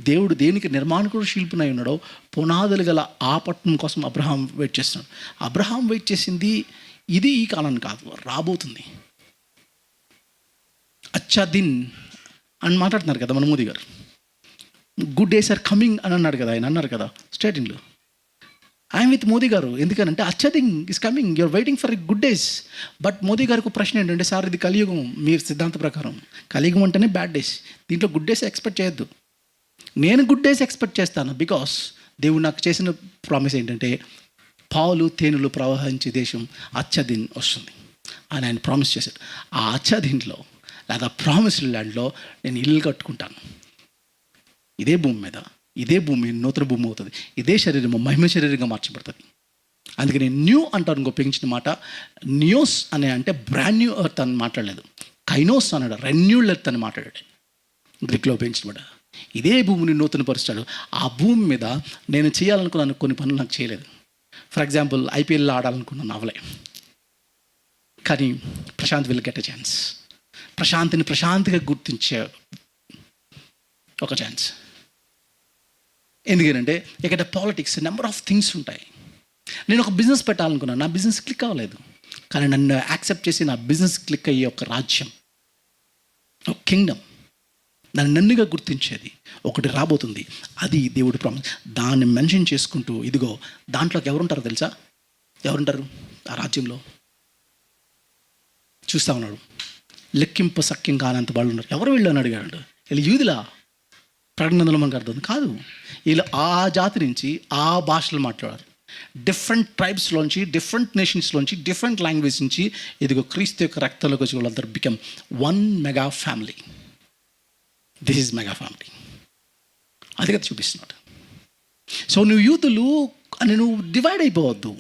Speaker 1: దేవుడు దేనికి నిర్మాణకుడు శిల్పునై ఉన్నాడో పునాదులు గల ఆ పట్టణం కోసం అబ్రహాం వెయిట్ చేస్తున్నాడు. అబ్రహాం వెయిట్ చేసింది ఇది ఈ కాలం కాదు, రాబోతుంది. అచ్చా దిన్ అని మాట్లాడుతున్నారు కదా మన మోదీ గారు. గుడ్ డేస్ ఆర్ కమింగ్ అని అన్నాడు కదా ఆయన, అన్నారు కదా స్టేటింగ్లో. ఐఎమ్ విత్ మోదీ గారు. ఎందుకనంటే అచ్చా thing is coming, you are waiting for good days. But Modi గారికి ప్రశ్న ఏంటంటే, సార్ ఇది కలియుగం, మీరు సిద్ధాంత ప్రకారం కలియుగం అంటేనే బ్యాడ్ డేస్, దీంట్లో గుడ్ డేస్ ఎక్స్పెక్ట్ చేయొద్దు. నేను గుడ్ డేస్ ఎక్స్పెక్ట్ చేస్తాను, బికాస్ దేవుడు నాకు చేసిన ప్రామిస్ ఏంటంటే పాలు తేనెలు ప్రవహించే దేశం అచ్చదిన్ వస్తుంది అని ఆయన ప్రామిస్ చేశాడు. ఆ అచ్చదిన్లో లేదా ప్రామిస్డ్ ల్యాండ్లో నేను ఇల్లు కట్టుకుంటాను. ఇదే భూమి మీద, ఇదే భూమి నూతన భూమి అవుతుంది, ఇదే శరీరము మహిమ శరీరంగా మార్చబడుతుంది. అందుకని న్యూ అంటారు ఉపయోగించిన మాట. న్యూస్ అనే అంటే బ్రాండ్ న్యూ ఎర్త్ అని మాట్లాడలేదు, కైనోస్ అన్నాడు, రెన్యూడ్ ఎర్త్ అని మాట్లాడాడు. గ్రీక్లో ఉపయోగించిన మాట. ఇదే భూమిని నూతన పరుస్తాడు. ఆ భూమి మీద నేను చేయాలనుకున్నాను కొన్ని పనులు నాకు చేయలేదు. ఫర్ ఎగ్జాంపుల్ ఐపీఎల్లో ఆడాలనుకున్నాను, అవలే. కానీ Prashant will get a chance. ప్రశాంత్ని ప్రశాంత్గా గుర్తించే ఒక ఛాన్స్. ఎందుకంటే ఇక్కడ పాలిటిక్స్ నెంబర్ ఆఫ్ థింగ్స్ ఉంటాయి. నేను ఒక బిజినెస్ పెట్టాలనుకున్నాను, నా బిజినెస్ క్లిక్ అవ్వలేదు. కానీ నన్ను యాక్సెప్ట్ చేసి నా బిజినెస్ క్లిక్ అయ్యే ఒక రాజ్యం, ఒక కింగ్డమ్, నన్నుగా గుర్తించేది ఒకటి రాబోతుంది. అది దేవుడి ప్రామిస్. దాన్ని మెన్షన్ చేసుకుంటూ ఇదిగో దాంట్లోకి ఎవరుంటారో తెలుసా? ఎవరుంటారు ఆ రాజ్యంలో? చూస్తా ఉన్నాడు, లెక్కింపు సఖ్యం కానంత వాళ్ళు ఉన్నారు. ఎవరు వీళ్ళు అని అడిగాడు. వీళ్ళు యూదులా? ప్రకటనలో మనకు అర్థం కాదు. వీళ్ళు ఆ జాతి నుంచి ఆ భాషలు మాట్లాడారు. డిఫరెంట్ ట్రైబ్స్లోంచి, డిఫరెంట్ నేషన్స్లోంచి, డిఫరెంట్ లాంగ్వేజ్ నుంచి ఇదిగో క్రీస్తు యొక్క రక్తంలోకి వచ్చి వాళ్ళందరూ become one mega family. This is mega family. అది కదా చూపిస్తున్నాడు. సో నువ్వు యూతులు అని నువ్వు డివైడ్ అయిపోవద్దు.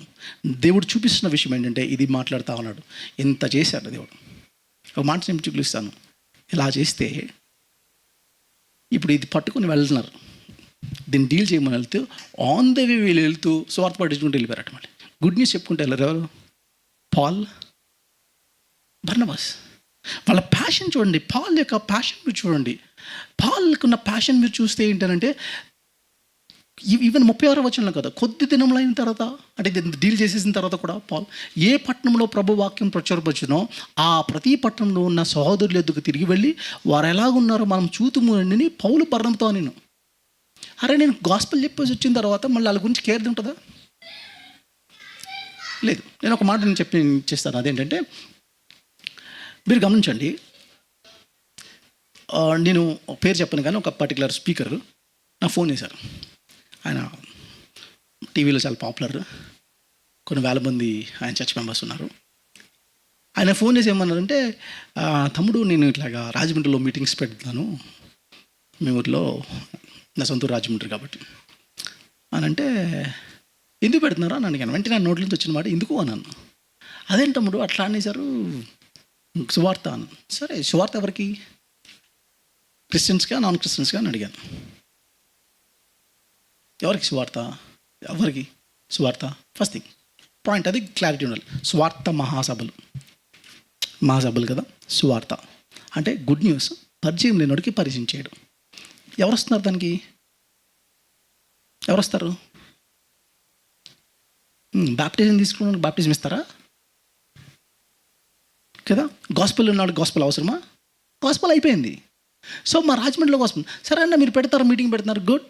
Speaker 1: దేవుడు చూపిస్తున్న విషయం ఏంటంటే ఇది మాట్లాడుతూ ఉన్నాడు. ఇంత చేశాడు దేవుడు. ఒక మాట నేను చూపిస్తాను. ఇలా చేస్తే ఇప్పుడు ఇది పట్టుకుని వెళ్తున్నారు, దీన్ని డీల్ చేయమని వెళ్తూ ఆన్ ద వే వీళ్ళు వెళ్తూ స్వార్థ పట్టించుకుంటూ వెళ్ళిపోయారట. మళ్ళీ గుడ్ న్యూస్ చెప్పుకుంటే వెళ్ళారు. ఎవరు? Paul, Barnabas. వాళ్ళ ప్యాషన్ చూడండి, పాల్ యొక్క ప్యాషన్ మీరు చూడండి. పాల్కున్న ప్యాషన్ మీరు చూస్తే ఏంటంటే ఈవెన్ 36వ వచనంలో కదా, కొద్ది దినములు అయిన తర్వాత అంటే డీల్ చేసేసిన తర్వాత కూడా పాల్ ఏ పట్టణంలో ప్రభు వాక్యం ప్రచురపరచునో ఆ ప్రతి పట్టణంలో ఉన్న సహోదరుల ఎద్దుకు తిరిగి వెళ్ళి వారు ఎలాగున్నారో మనం చూతుము అని పౌలు బర్నబాతో నేను. అరే నేను గాస్పెల్ చెప్పేసి వచ్చిన తర్వాత మళ్ళీ వాళ్ళ గురించి కేర్ ఉంటుందా? లేదు. నేను ఒక మాట నేను చేస్తాను. అదేంటంటే మీరు గమనించండి, నేను పేరు చెప్పను కానీ ఒక పర్టికులర్ స్పీకర్ నా ఫోన్ చేశారు. ఆయన టీవీలో చాలా పాపులర్, కొన్ని వేల మంది ఆయన చర్చ్ మెంబర్స్ ఉన్నారు. ఆయన ఫోన్ చేసి ఏమన్నారంటే, తమ్ముడు నేను ఇట్లాగా రాజమండ్రిలో మీటింగ్స్ పెడతాను, మీ ఊరిలో, నా సొంత రాజమండ్రి కాబట్టి అని అంటే, ఎందుకు పెడుతున్నారా అని అడిగాను. వెంటనే నా నోట్ల నుంచి వచ్చిన మాట ఎందుకు అన్నాను. అదేంటి తమ్ముడు అట్లా అనేసారు, సువార్త అని. సరే సువార్త ఎవరికి? క్రిస్టియన్స్గా నాన్ క్రిస్టియన్స్గా అని అడిగాను. ఎవరికి సువార్త? ఎవరికి సువార్త? ఫస్ట్ థింగ్ పాయింట్ అది క్లారిటీ ఉండాలి. స్వార్థ మహాసభలు కదా. సువార్త అంటే గుడ్ న్యూస్, పరిచయం లేనివాడికి పరిచయం చేయడం. ఎవరు వస్తున్నారు దానికి? ఎవరు వస్తారు? బాప్టిజం తీసుకున్న బాప్టిజం ఇస్తారా కదా? గాస్పెల్ ఉన్నాడు, గాస్పెల్ అవసరమా? గాస్పెల్ అయిపోయింది. సో మా రాజమండ్రిలో గాస్పెల్ సరే అన్న మీరు పెడతారు, మీటింగ్ పెడుతున్నారు, గుడ్.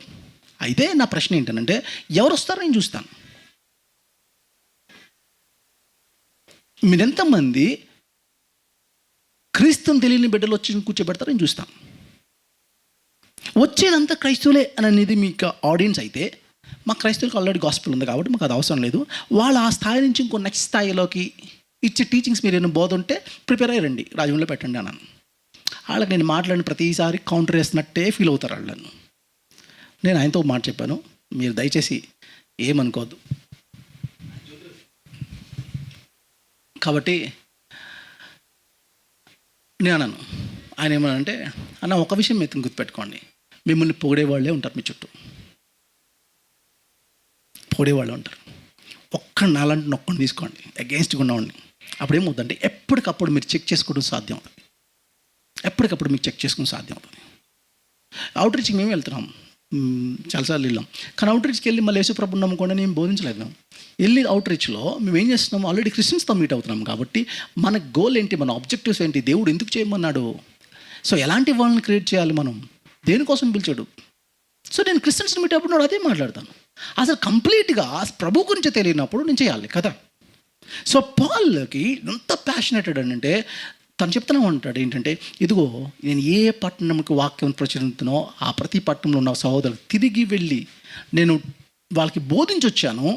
Speaker 1: అయితే నా ప్రశ్న ఏంటంటే ఎవరు వస్తారో నేను చూస్తాను. మీరెంతమంది క్రీస్తుని తెలియని బిడ్డలు వచ్చి కూర్చోబెడతారో నేను చూస్తాను. వచ్చేదంతా క్రైస్తవులే అనేది మీకు ఆడియన్స్ అయితే, మా క్రైస్తవులకు ఆల్రెడీ గాస్పెల్ ఉంది కాబట్టి మాకు అది అవసరం లేదు. వాళ్ళు ఆ స్థాయి నుంచి ఇంకో నెక్స్ట్ స్థాయిలోకి ఇచ్చే టీచింగ్స్ మీరు ఏమైనా బోధ ఉంటే ప్రిపేర్ అయ్యారండి, రాజమండ్రిలో పెట్టండి అన్నాను. వాళ్ళకి నేను మాట్లాడిన ప్రతిసారి కౌంటర్ వేసినట్టే ఫీల్ అవుతారు వాళ్ళను. నేను ఆయనతో మాట చెప్పాను, మీరు దయచేసి ఏమనుకోవద్దు. కాబట్టి నేను అన్నాను, ఆయన ఏమనంటే, అన్న ఒక విషయం మీరు గుర్తుపెట్టుకోండి, మిమ్మల్ని పొగిడేవాళ్ళే ఉంటారు, మీ చుట్టూ పొగిడేవాళ్ళే ఉంటారు. ఒక్కడిని అలాంటి నొక్కని తీసుకోండి, అగెయిన్స్ట్గా ఉండండి. అప్పుడేమవుతుందంటే ఎప్పటికప్పుడు మీరు చెక్ చేసుకోవడం సాధ్యం అవుతుంది. ఎప్పటికప్పుడు మీకు చెక్ చేసుకుని సాధ్యం అవుతుంది. అవుట్రీచ్కి మేము వెళ్తున్నాం, చాలాసార్లు వెళ్ళాం. కానీ అవుట్రీచ్కి వెళ్ళి మళ్ళీ యేసుప్రభు నమ్ముకోండి నేను బోధించలేదు. మేము వెళ్ళి అవుట్రీచ్లో మేము ఏం చేస్తున్నాము, ఆల్రెడీ క్రిస్టియన్స్తో మీట్ అవుతున్నాం కాబట్టి మన గోల్ ఏంటి, మన ఆబ్జెక్టివ్స్ ఏంటి, దేవుడు ఎందుకు చేయమన్నాడు, సో ఎలాంటి వాళ్ళని క్రియేట్ చేయాలి, మనం దేనికోసం పిలిచాడు. సో నేను క్రిస్టియన్స్ని మీట్ అప్పుడు అదే మాట్లాడతాను. అసలు కంప్లీట్గా ప్రభు గురించి తెలియనప్పుడు నేను చేయాలి కదా. సో పాల్కి ఎంత ప్యాషనేటెడ్ అంటే తను చెప్తూనే ఉంటాడు ఏంటంటే, ఇదిగో నేను ఏ పట్టణంకి వాక్యం ప్రచురిస్తున్నానో ఆ ప్రతి పట్టణంలో ఉన్న సహోదరులు తిరిగి వెళ్ళి నేను వాళ్ళకి బోధించొచ్చాను,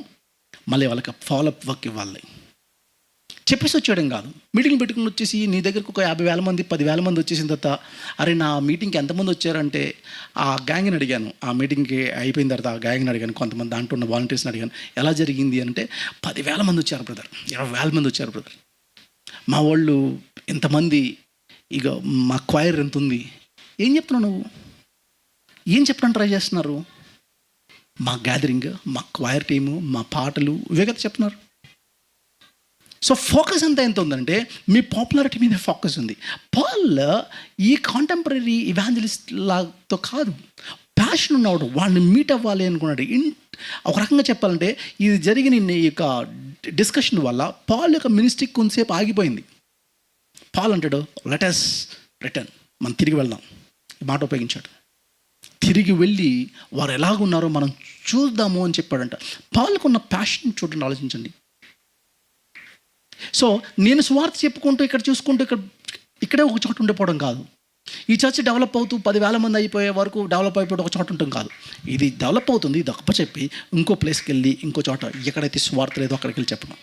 Speaker 1: మళ్ళీ వాళ్ళకి ఫాలోఅప్ వర్క్ ఇవ్వాలి. చెప్పేసి వచ్చేయడం కాదు. మీటింగ్ పెట్టుకుని వచ్చేసి నీ దగ్గరకు ఒక 50,000 మంది 10,000 మంది వచ్చేసిన తర్వాత, అరే నా మీటింగ్కి ఎంతమంది వచ్చారంటే ఆ గ్యాంగ్ని అడిగాను. ఆ మీటింగ్కి అయిపోయిన తర్వాత ఆ గ్యాంగ్ని అడిగాను, కొంతమంది దాంట్లో ఉన్న వాలంటీర్స్ని అడిగాను, ఎలా జరిగింది అంటే 10,000 మంది వచ్చారు బ్రదర్, 20,000 మంది వచ్చారు బ్రదర్. మా వాళ్ళు ఎంతమంది, ఇక మా క్వైర్ ఎంత ఉంది. ఏం చెప్తున్నావు నువ్వు? ఏం చెప్పడానికి ట్రై చేస్తున్నారు? మా గ్యాదరింగ్, మా క్వైర్ టీము, మా పాటలు, ఇవే కదా చెప్తున్నారు. సో ఫోకస్ అంతా ఎంత ఉందంటే మీ పాపులారిటీ మీద ఫోకస్ ఉంది. పాల్ ఈ కాంటెంపరీ ఇవాంజలిస్ట్ లాతో కాదు, ప్యాషన్ ఉన్నవాడు, వాడిని మీట్ అవ్వాలి అనుకున్నాడు. ఒక రకంగా చెప్పాలంటే ఇది జరిగిన ఈ యొక్క డిస్కషన్ వల్ల పాల్ యొక్క మినిస్ట్రీ కొంతసేపు ఆగిపోయింది. పాల్ అంటాడు, లెట్ us రిటర్న్, మనం తిరిగి వెళ్దాం. ఈ మాట ఉపయోగించాడు. తిరిగి వెళ్ళి వారు ఎలాగున్నారో మనం చూద్దాము అని చెప్పాడంట. పాల్కు ఉన్న ప్యాషన్ చూడండి, ఆలోచించండి. సో నేను స్వార్థ చెప్పుకుంటూ ఇక్కడ చూసుకుంటూ ఇక్కడే ఒక చోట ఉండిపోవడం కాదు. ఈ చర్చ్ డెవలప్ అవుతూ 10,000 మంది అయిపోయే వరకు డెవలప్ అయిపోయి ఒక చోట ఉండటం కాదు. ఇది డెవలప్ అవుతుంది, ఇది అప్ప చెప్పి ఇంకో ప్లేస్కి వెళ్ళి ఇంకో చోట ఎక్కడైతే స్వార్థ లేదో అక్కడికి వెళ్ళి చెప్పడం.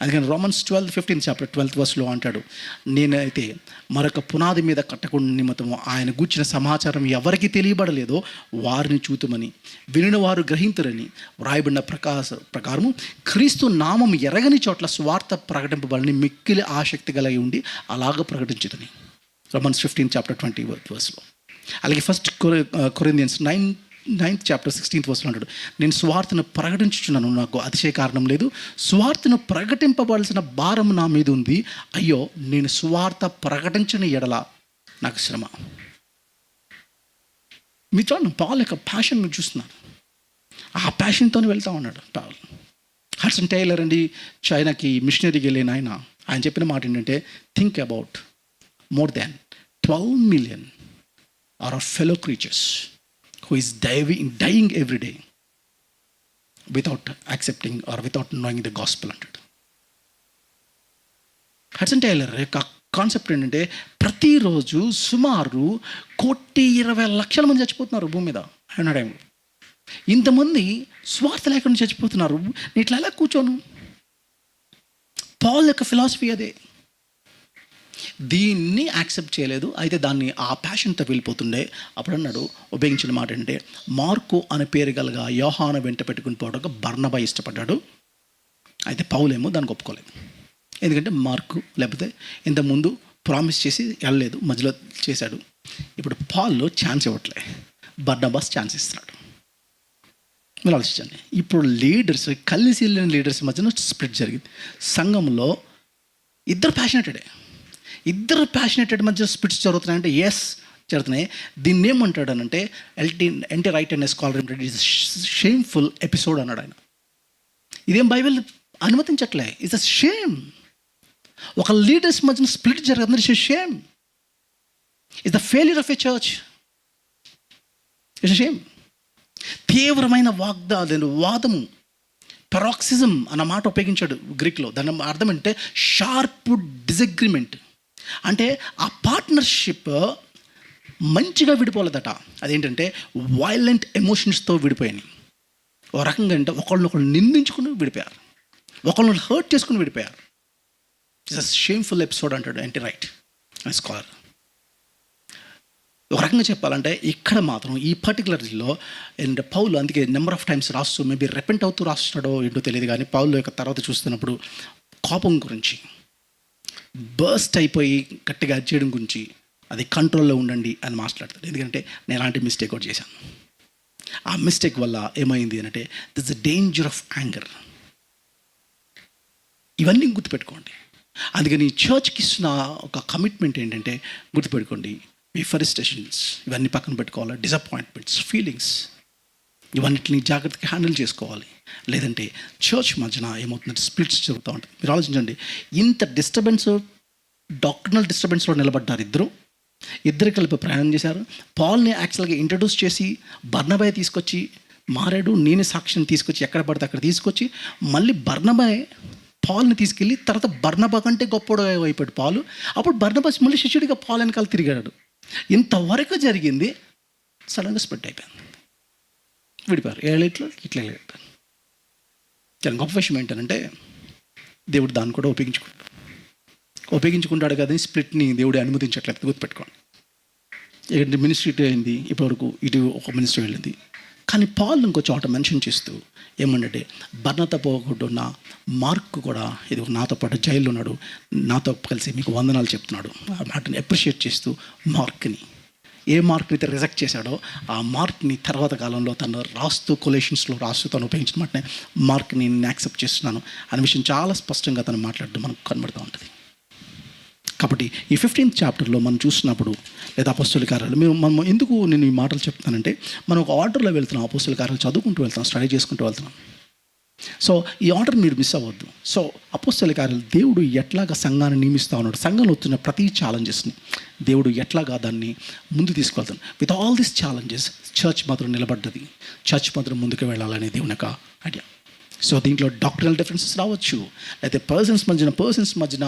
Speaker 1: అందుకని Romans 12:15 చాప్టర్ 12th verse అంటాడు, నేనైతే మరొక పునాది మీద కట్టకుండా నిమిత్తము ఆయన గూర్చిన సమాచారం ఎవరికి తెలియబడలేదో వారిని చూతుమని వినిన వారు గ్రహింతురని వ్రాయబడిన ప్రకారము క్రీస్తు నామం ఎరగని చోట్ల స్వార్థ ప్రకటింపబడిని మిక్కిలి ఆసక్తి కలిగి ఉండి అలాగ ప్రకటించుదని. Romans 15 chapter 20th verse. అలాగే 1 Corinthians 9th chapter 16th verse అంటాడు, నేను స్వార్థను ప్రకటించుచున్నాను, నాకు అతిశయ కారణం లేదు, స్వార్థను ప్రకటింపబడాల్సిన భారం నా మీద ఉంది, అయ్యో నేను స్వార్థ ప్రకటించని ఎడల నాకు శ్రమ. మీ చూడండి, పాల్ యొక్క ప్యాషన్ మీరు చూస్తున్నారు. ఆ ప్యాషన్తో వెళ్తా ఉన్నాడు పాల్. హడ్సన్ టైలర్ అండి, చైనాకి మిషనరీకి వెళ్ళిన ఆయన చెప్పిన మాట ఏంటంటే, think about more than 12 million are our fellow creatures who is dying every day without accepting or without knowing the gospel అంటాడు. హడ్సన్ టైలర్ యొక్క కాన్సెప్ట్ ఏంటంటే, ప్రతిరోజు సుమారు 1,20,00,000 మంది చచ్చిపోతున్నారు భూమి మీద అన్నాడు. ఇంతమంది స్వార్థ లేకుండా చచ్చిపోతున్నారు, నేను ఇట్లా ఎలా కూర్చోను? పాల్ యొక్క ఫిలాసఫీ అదే. దీన్ని యాక్సెప్ట్ చేయలేదు, అయితే దాన్ని ఆ ప్యాషన్తో వెళ్ళిపోతుండే. అప్పుడు అన్నాడు, ఉపయోగించిన మాట ఏంటంటే, మార్కు అనే పేరు గలగా యోహాను వెంట పెట్టుకుని పోవడానికి బర్నబా ఇష్టపడ్డాడు. అయితే పౌలేమో దానికి ఒప్పుకోలేదు. ఎందుకంటే మార్కు లేకపోతే ఇంతకుముందు ప్రామిస్ చేసి వెళ్ళలేదు, మధ్యలో చేశాడు. ఇప్పుడు పాల్లో ఛాన్స్ ఇవ్వట్లే, బర్నబాస్ ఛాన్స్ ఇస్తున్నాడు. మీరు ఆలోచించండి. ఇప్పుడు లీడర్స్, కలిసి వెళ్ళిన లీడర్స్ మధ్యన స్ప్లిట్ జరిగింది. సంఘంలో ఇద్దరు ప్యాషనేటెడ్ మధ్య స్ప్లిట్స్ జరుగుతున్నాయంటే ఎస్ జరుగుతున్నాయి. దీన్ని ఏమంటాడు అనంటే, ఎన్టీ రైట్ అనే స్కాలర్ ఏంటంటే, ఇట్స్ షేమ్ఫుల్ ఎపిసోడ్ అన్నాడు ఆయన. ఇదేం బైబిల్ అనుమతించట్లే, ఇట్స్ అ షేమ్. ఒక లీడర్స్ మధ్యన స్ప్లిట్ జరుగుతుంది, it's shame. It's the failure of a church, it's shame. తీవ్రమైన వాదము, పెరాక్సిజం అన్న మాట ఉపయోగించాడు గ్రీక్లో. దాని అర్థం ఏంటంటే షార్ప్ డిసగ్రిమెంట్. అంటే ఆ పార్ట్నర్షిప్ మంచిగా విడిపోలేదట. అదేంటంటే వైలెంట్ ఎమోషన్స్తో విడిపోయాయి. ఒక రకంగా అంటే ఒకళ్ళనొకళ్ళు నిందించుకుని విడిపోయారు, ఒకళ్ళని హర్ట్ చేసుకుని విడిపోయారు. ఇట్స్ అ షేమ్ఫుల్ ఎపిసోడ్ అంటాడు ఎన్టీ రైట్ స్కాలర్. ఒక రకంగా చెప్పాలంటే ఇక్కడ మాత్రం ఈ పర్టికులర్లో అండ్ పౌలు అందుకే నెంబర్ ఆఫ్ టైమ్స్ రాస్తూ, మేబీ రెపెంట్ అవుతూ రాస్తున్నాడో ఏంటో తెలియదు, కానీ పౌలు యొక్క తర్వాత చూస్తున్నప్పుడు కోపం గురించి, బర్స్ట్ అయిపోయి గట్టిగా చేయడం గురించి, అది కంట్రోల్లో ఉండండి అని మాట్లాడతాడు. ఎందుకంటే నేను అలాంటి మిస్టేక్ ఒకటి చేశాను. ఆ మిస్టేక్ వల్ల ఏమైంది అంటే, this the danger of anger. ఇవన్నీ గుర్తుపెట్టుకోండి. అందుకని చర్చ్కి ఇస్తున్న ఒక కమిట్మెంట్ ఏంటంటే, గుర్తుపెట్టుకోండి, మీ ఫ్రస్ట్రేషన్స్ ఇవన్నీ పక్కన పెట్టుకోవాలి, డిసప్పాయింట్మెంట్స్, ఫీలింగ్స్, ఇవన్నిటిని జాగ్రత్తగా హ్యాండిల్ చేసుకోవాలి. లేదంటే చర్చ్ మధ్యన ఏమవుతుందంటే స్ప్లిట్స్ జరుగుతూ ఉంటుంది. మీరు ఆలోచించండి, ఇంత డిస్టర్బెన్స్, డాక్టర్నల్ డిస్టర్బెన్స్లో నిలబడ్డారు ఇద్దరు కలిపి ప్రయాణం చేశారు. పాల్ని యాక్చువల్గా ఇంట్రడ్యూస్ చేసి బర్నబాయ్ తీసుకొచ్చి మారాడు. నేను సాక్షిని తీసుకొచ్చి ఎక్కడ పడితే అక్కడ తీసుకొచ్చి మళ్ళీ బర్నబాయ్ పాల్ని తీసుకెళ్ళి తర్వాత బర్నబా కంటే గొప్పగా అయిపోయాడు పాలు. అప్పుడు బర్నబాస్ మళ్ళీ శిష్యుడిగా పాల్ వెనకాల తిరిగాడు. ఇంతవరకు జరిగింది. సడన్గా స్ప్లిట్ అయిపోయింది, విడిపారు. ఇట్లా చాలా గొప్ప విషయం ఏంటంటే, దేవుడు దాన్ని కూడా ఉపయోగించుకుంటాడు. ఉపయోగించుకుంటాడు కదా, స్ప్లిట్ని దేవుడు అనుమతించట్లేదు, గుర్తుపెట్టుకోండి. ఏంటి మినిస్ట్రీ ఇటు అయింది, ఇప్పటివరకు ఇటు ఒక మినిస్ట్రీ వెళ్ళింది. కానీ పాల్ ఇంకో చోట మెన్షన్ చేస్తూ ఏమంటే, బర్నతో పోగొట్టున్న మార్క్ కూడా ఇది నాతో పాటు జైల్లో ఉన్నాడు, నాతో కలిసి మీకు వందనాలు చెప్తున్నాడు. ఆ మాటని అప్రిషియేట్ చేస్తూ మార్క్ని, ఏ మార్క్ని అయితే రిజెక్ట్ చేశాడో ఆ మార్క్ని తర్వాత కాలంలో తను రాస్తూ కొలేషన్స్లో రాస్తూ తను ఉపయోగించిన మాటనే మార్క్ని నేను యాక్సెప్ట్ చేస్తున్నాను అనే విషయం చాలా స్పష్టంగా తను మాట్లాడడం మనకు కనబడుతూ ఉంటుంది. కాబట్టి ఈ 15th చాప్టర్లో మనం చూసినప్పుడు, లేదా అపోస్తలుల కార్యాలు, మనం ఎందుకు నేను ఈ మాటలు చెప్తానంటే, మనం ఒక ఆర్డర్లో వెళ్తున్నాం, అపోస్తలుల కార్యాలు చదువుకుంటూ వెళ్తున్నాం, స్టడీ చేసుకుంటూ వెళ్తున్నాం. సో ఈ ఆర్డర్ మీరు మిస్ అవ్వద్దు. సో అపోస్తలుల కార్యాలు దేవుడు ఎట్లాగా సంఘాన్ని నియమిస్తూ ఉన్నాడు, సంఘంలో వచ్చిన ప్రతి ఛాలెంజెస్ని దేవుడు ఎట్లాగా దాన్ని ముందు తీసుకెళ్తాను. With all these challenges church మాత్రం నిలబడ్డది, చర్చ్ మాత్రం ముందుకు వెళ్ళాలనే దేవుని యొక్క ఐడియా. సో దీంట్లో డాక్టరల్ డిఫరెన్సెస్ రావచ్చు, అయితే పర్సన్స్ మధ్యన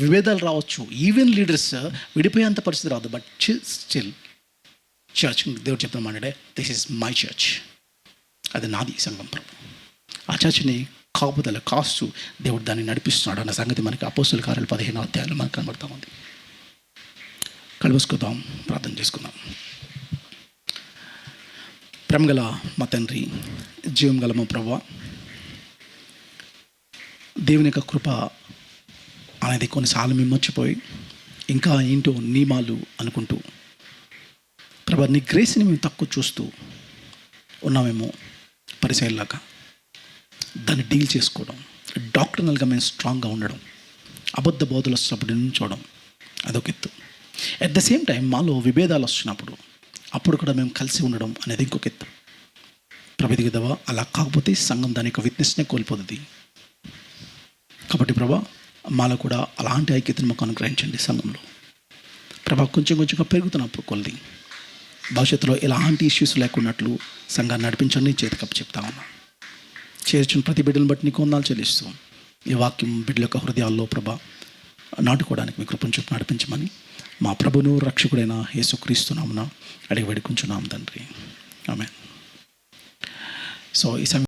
Speaker 1: విభేదాలు రావచ్చు, ఈవెన్ లీడర్స్ విడిపోయేంత పరిస్థితి రాదు. బట్ స్టిల్ చర్చ్ దేవుడు చెప్తున్న మాట, దిస్ ఈజ్ మై చర్చ్, అది నాది సంఘం ప్రభు. ఆ చర్చ్ని కాపుదల కాస్తూ దేవుడు దాన్ని నడిపిస్తున్నాడు అన్న సంగతి మనకి అపోస్తలుల కార్యాలు 15వ అధ్యాయంలో మనకు కనబడతా ఉంది. కలుసుకుందాం, ప్రార్థన చేసుకుందాం. ప్రేమగల మా తండ్రి, జీవం గల మా ప్రభువా, దేవుని యొక్క కృప అనేది కొన్నిసార్లు మేము మర్చిపోయి ఇంకా ఏంటో నియమాలు అనుకుంటూ, ప్రభా నీ గ్రేస్ని మేము తక్కువ చూస్తూ ఉన్నామేమో పరిసైల్లాగా. దాన్ని డీల్ చేసుకోవడం, డాక్టర్నల్గా మేము స్ట్రాంగ్గా ఉండడం, అబద్ధ బోధలు వచ్చినప్పుడు నించోవడం అదొక ఎత్తు. అట్ ద సేమ్ టైం మాలో విభేదాలు వస్తున్నప్పుడు అప్పుడు కూడా మేము కలిసి ఉండడం అనేది ఇంకొక ఎత్తు. ప్రభు దిగదవా, అలా కాకపోతే సంఘం దాని యొక్క విట్నెస్నే కోల్పోతుంది. కాబట్టి ప్రభా మాలో కూడా అలాంటి ఐక్యతను మాకు అనుగ్రహించండి. సంఘంలో ప్రభా కొంచెంగా పెరుగుతున్నప్పుడు కొద్ది భవిష్యత్తులో ఎలాంటి ఇష్యూస్ లేకున్నట్లు సంఘాన్ని నడిపించండి. చేతికప్పు చెప్తా ఉన్నాం. చేర్చిన ప్రతి బిడ్డలను బట్టి నీకు వందనాలు చెల్లిస్తూ, ఈ వాక్యం బిడ్డల యొక్క హృదయాల్లో ప్రభా నాటుకోవడానికి మీ కృపను చూపు నడిపించమని మా ప్రభును రక్షకుడైన యేసుక్రీస్తు నామమున అడిగి వేడుకుంటున్నాం తండ్రి, ఆమేన్. సో ఈ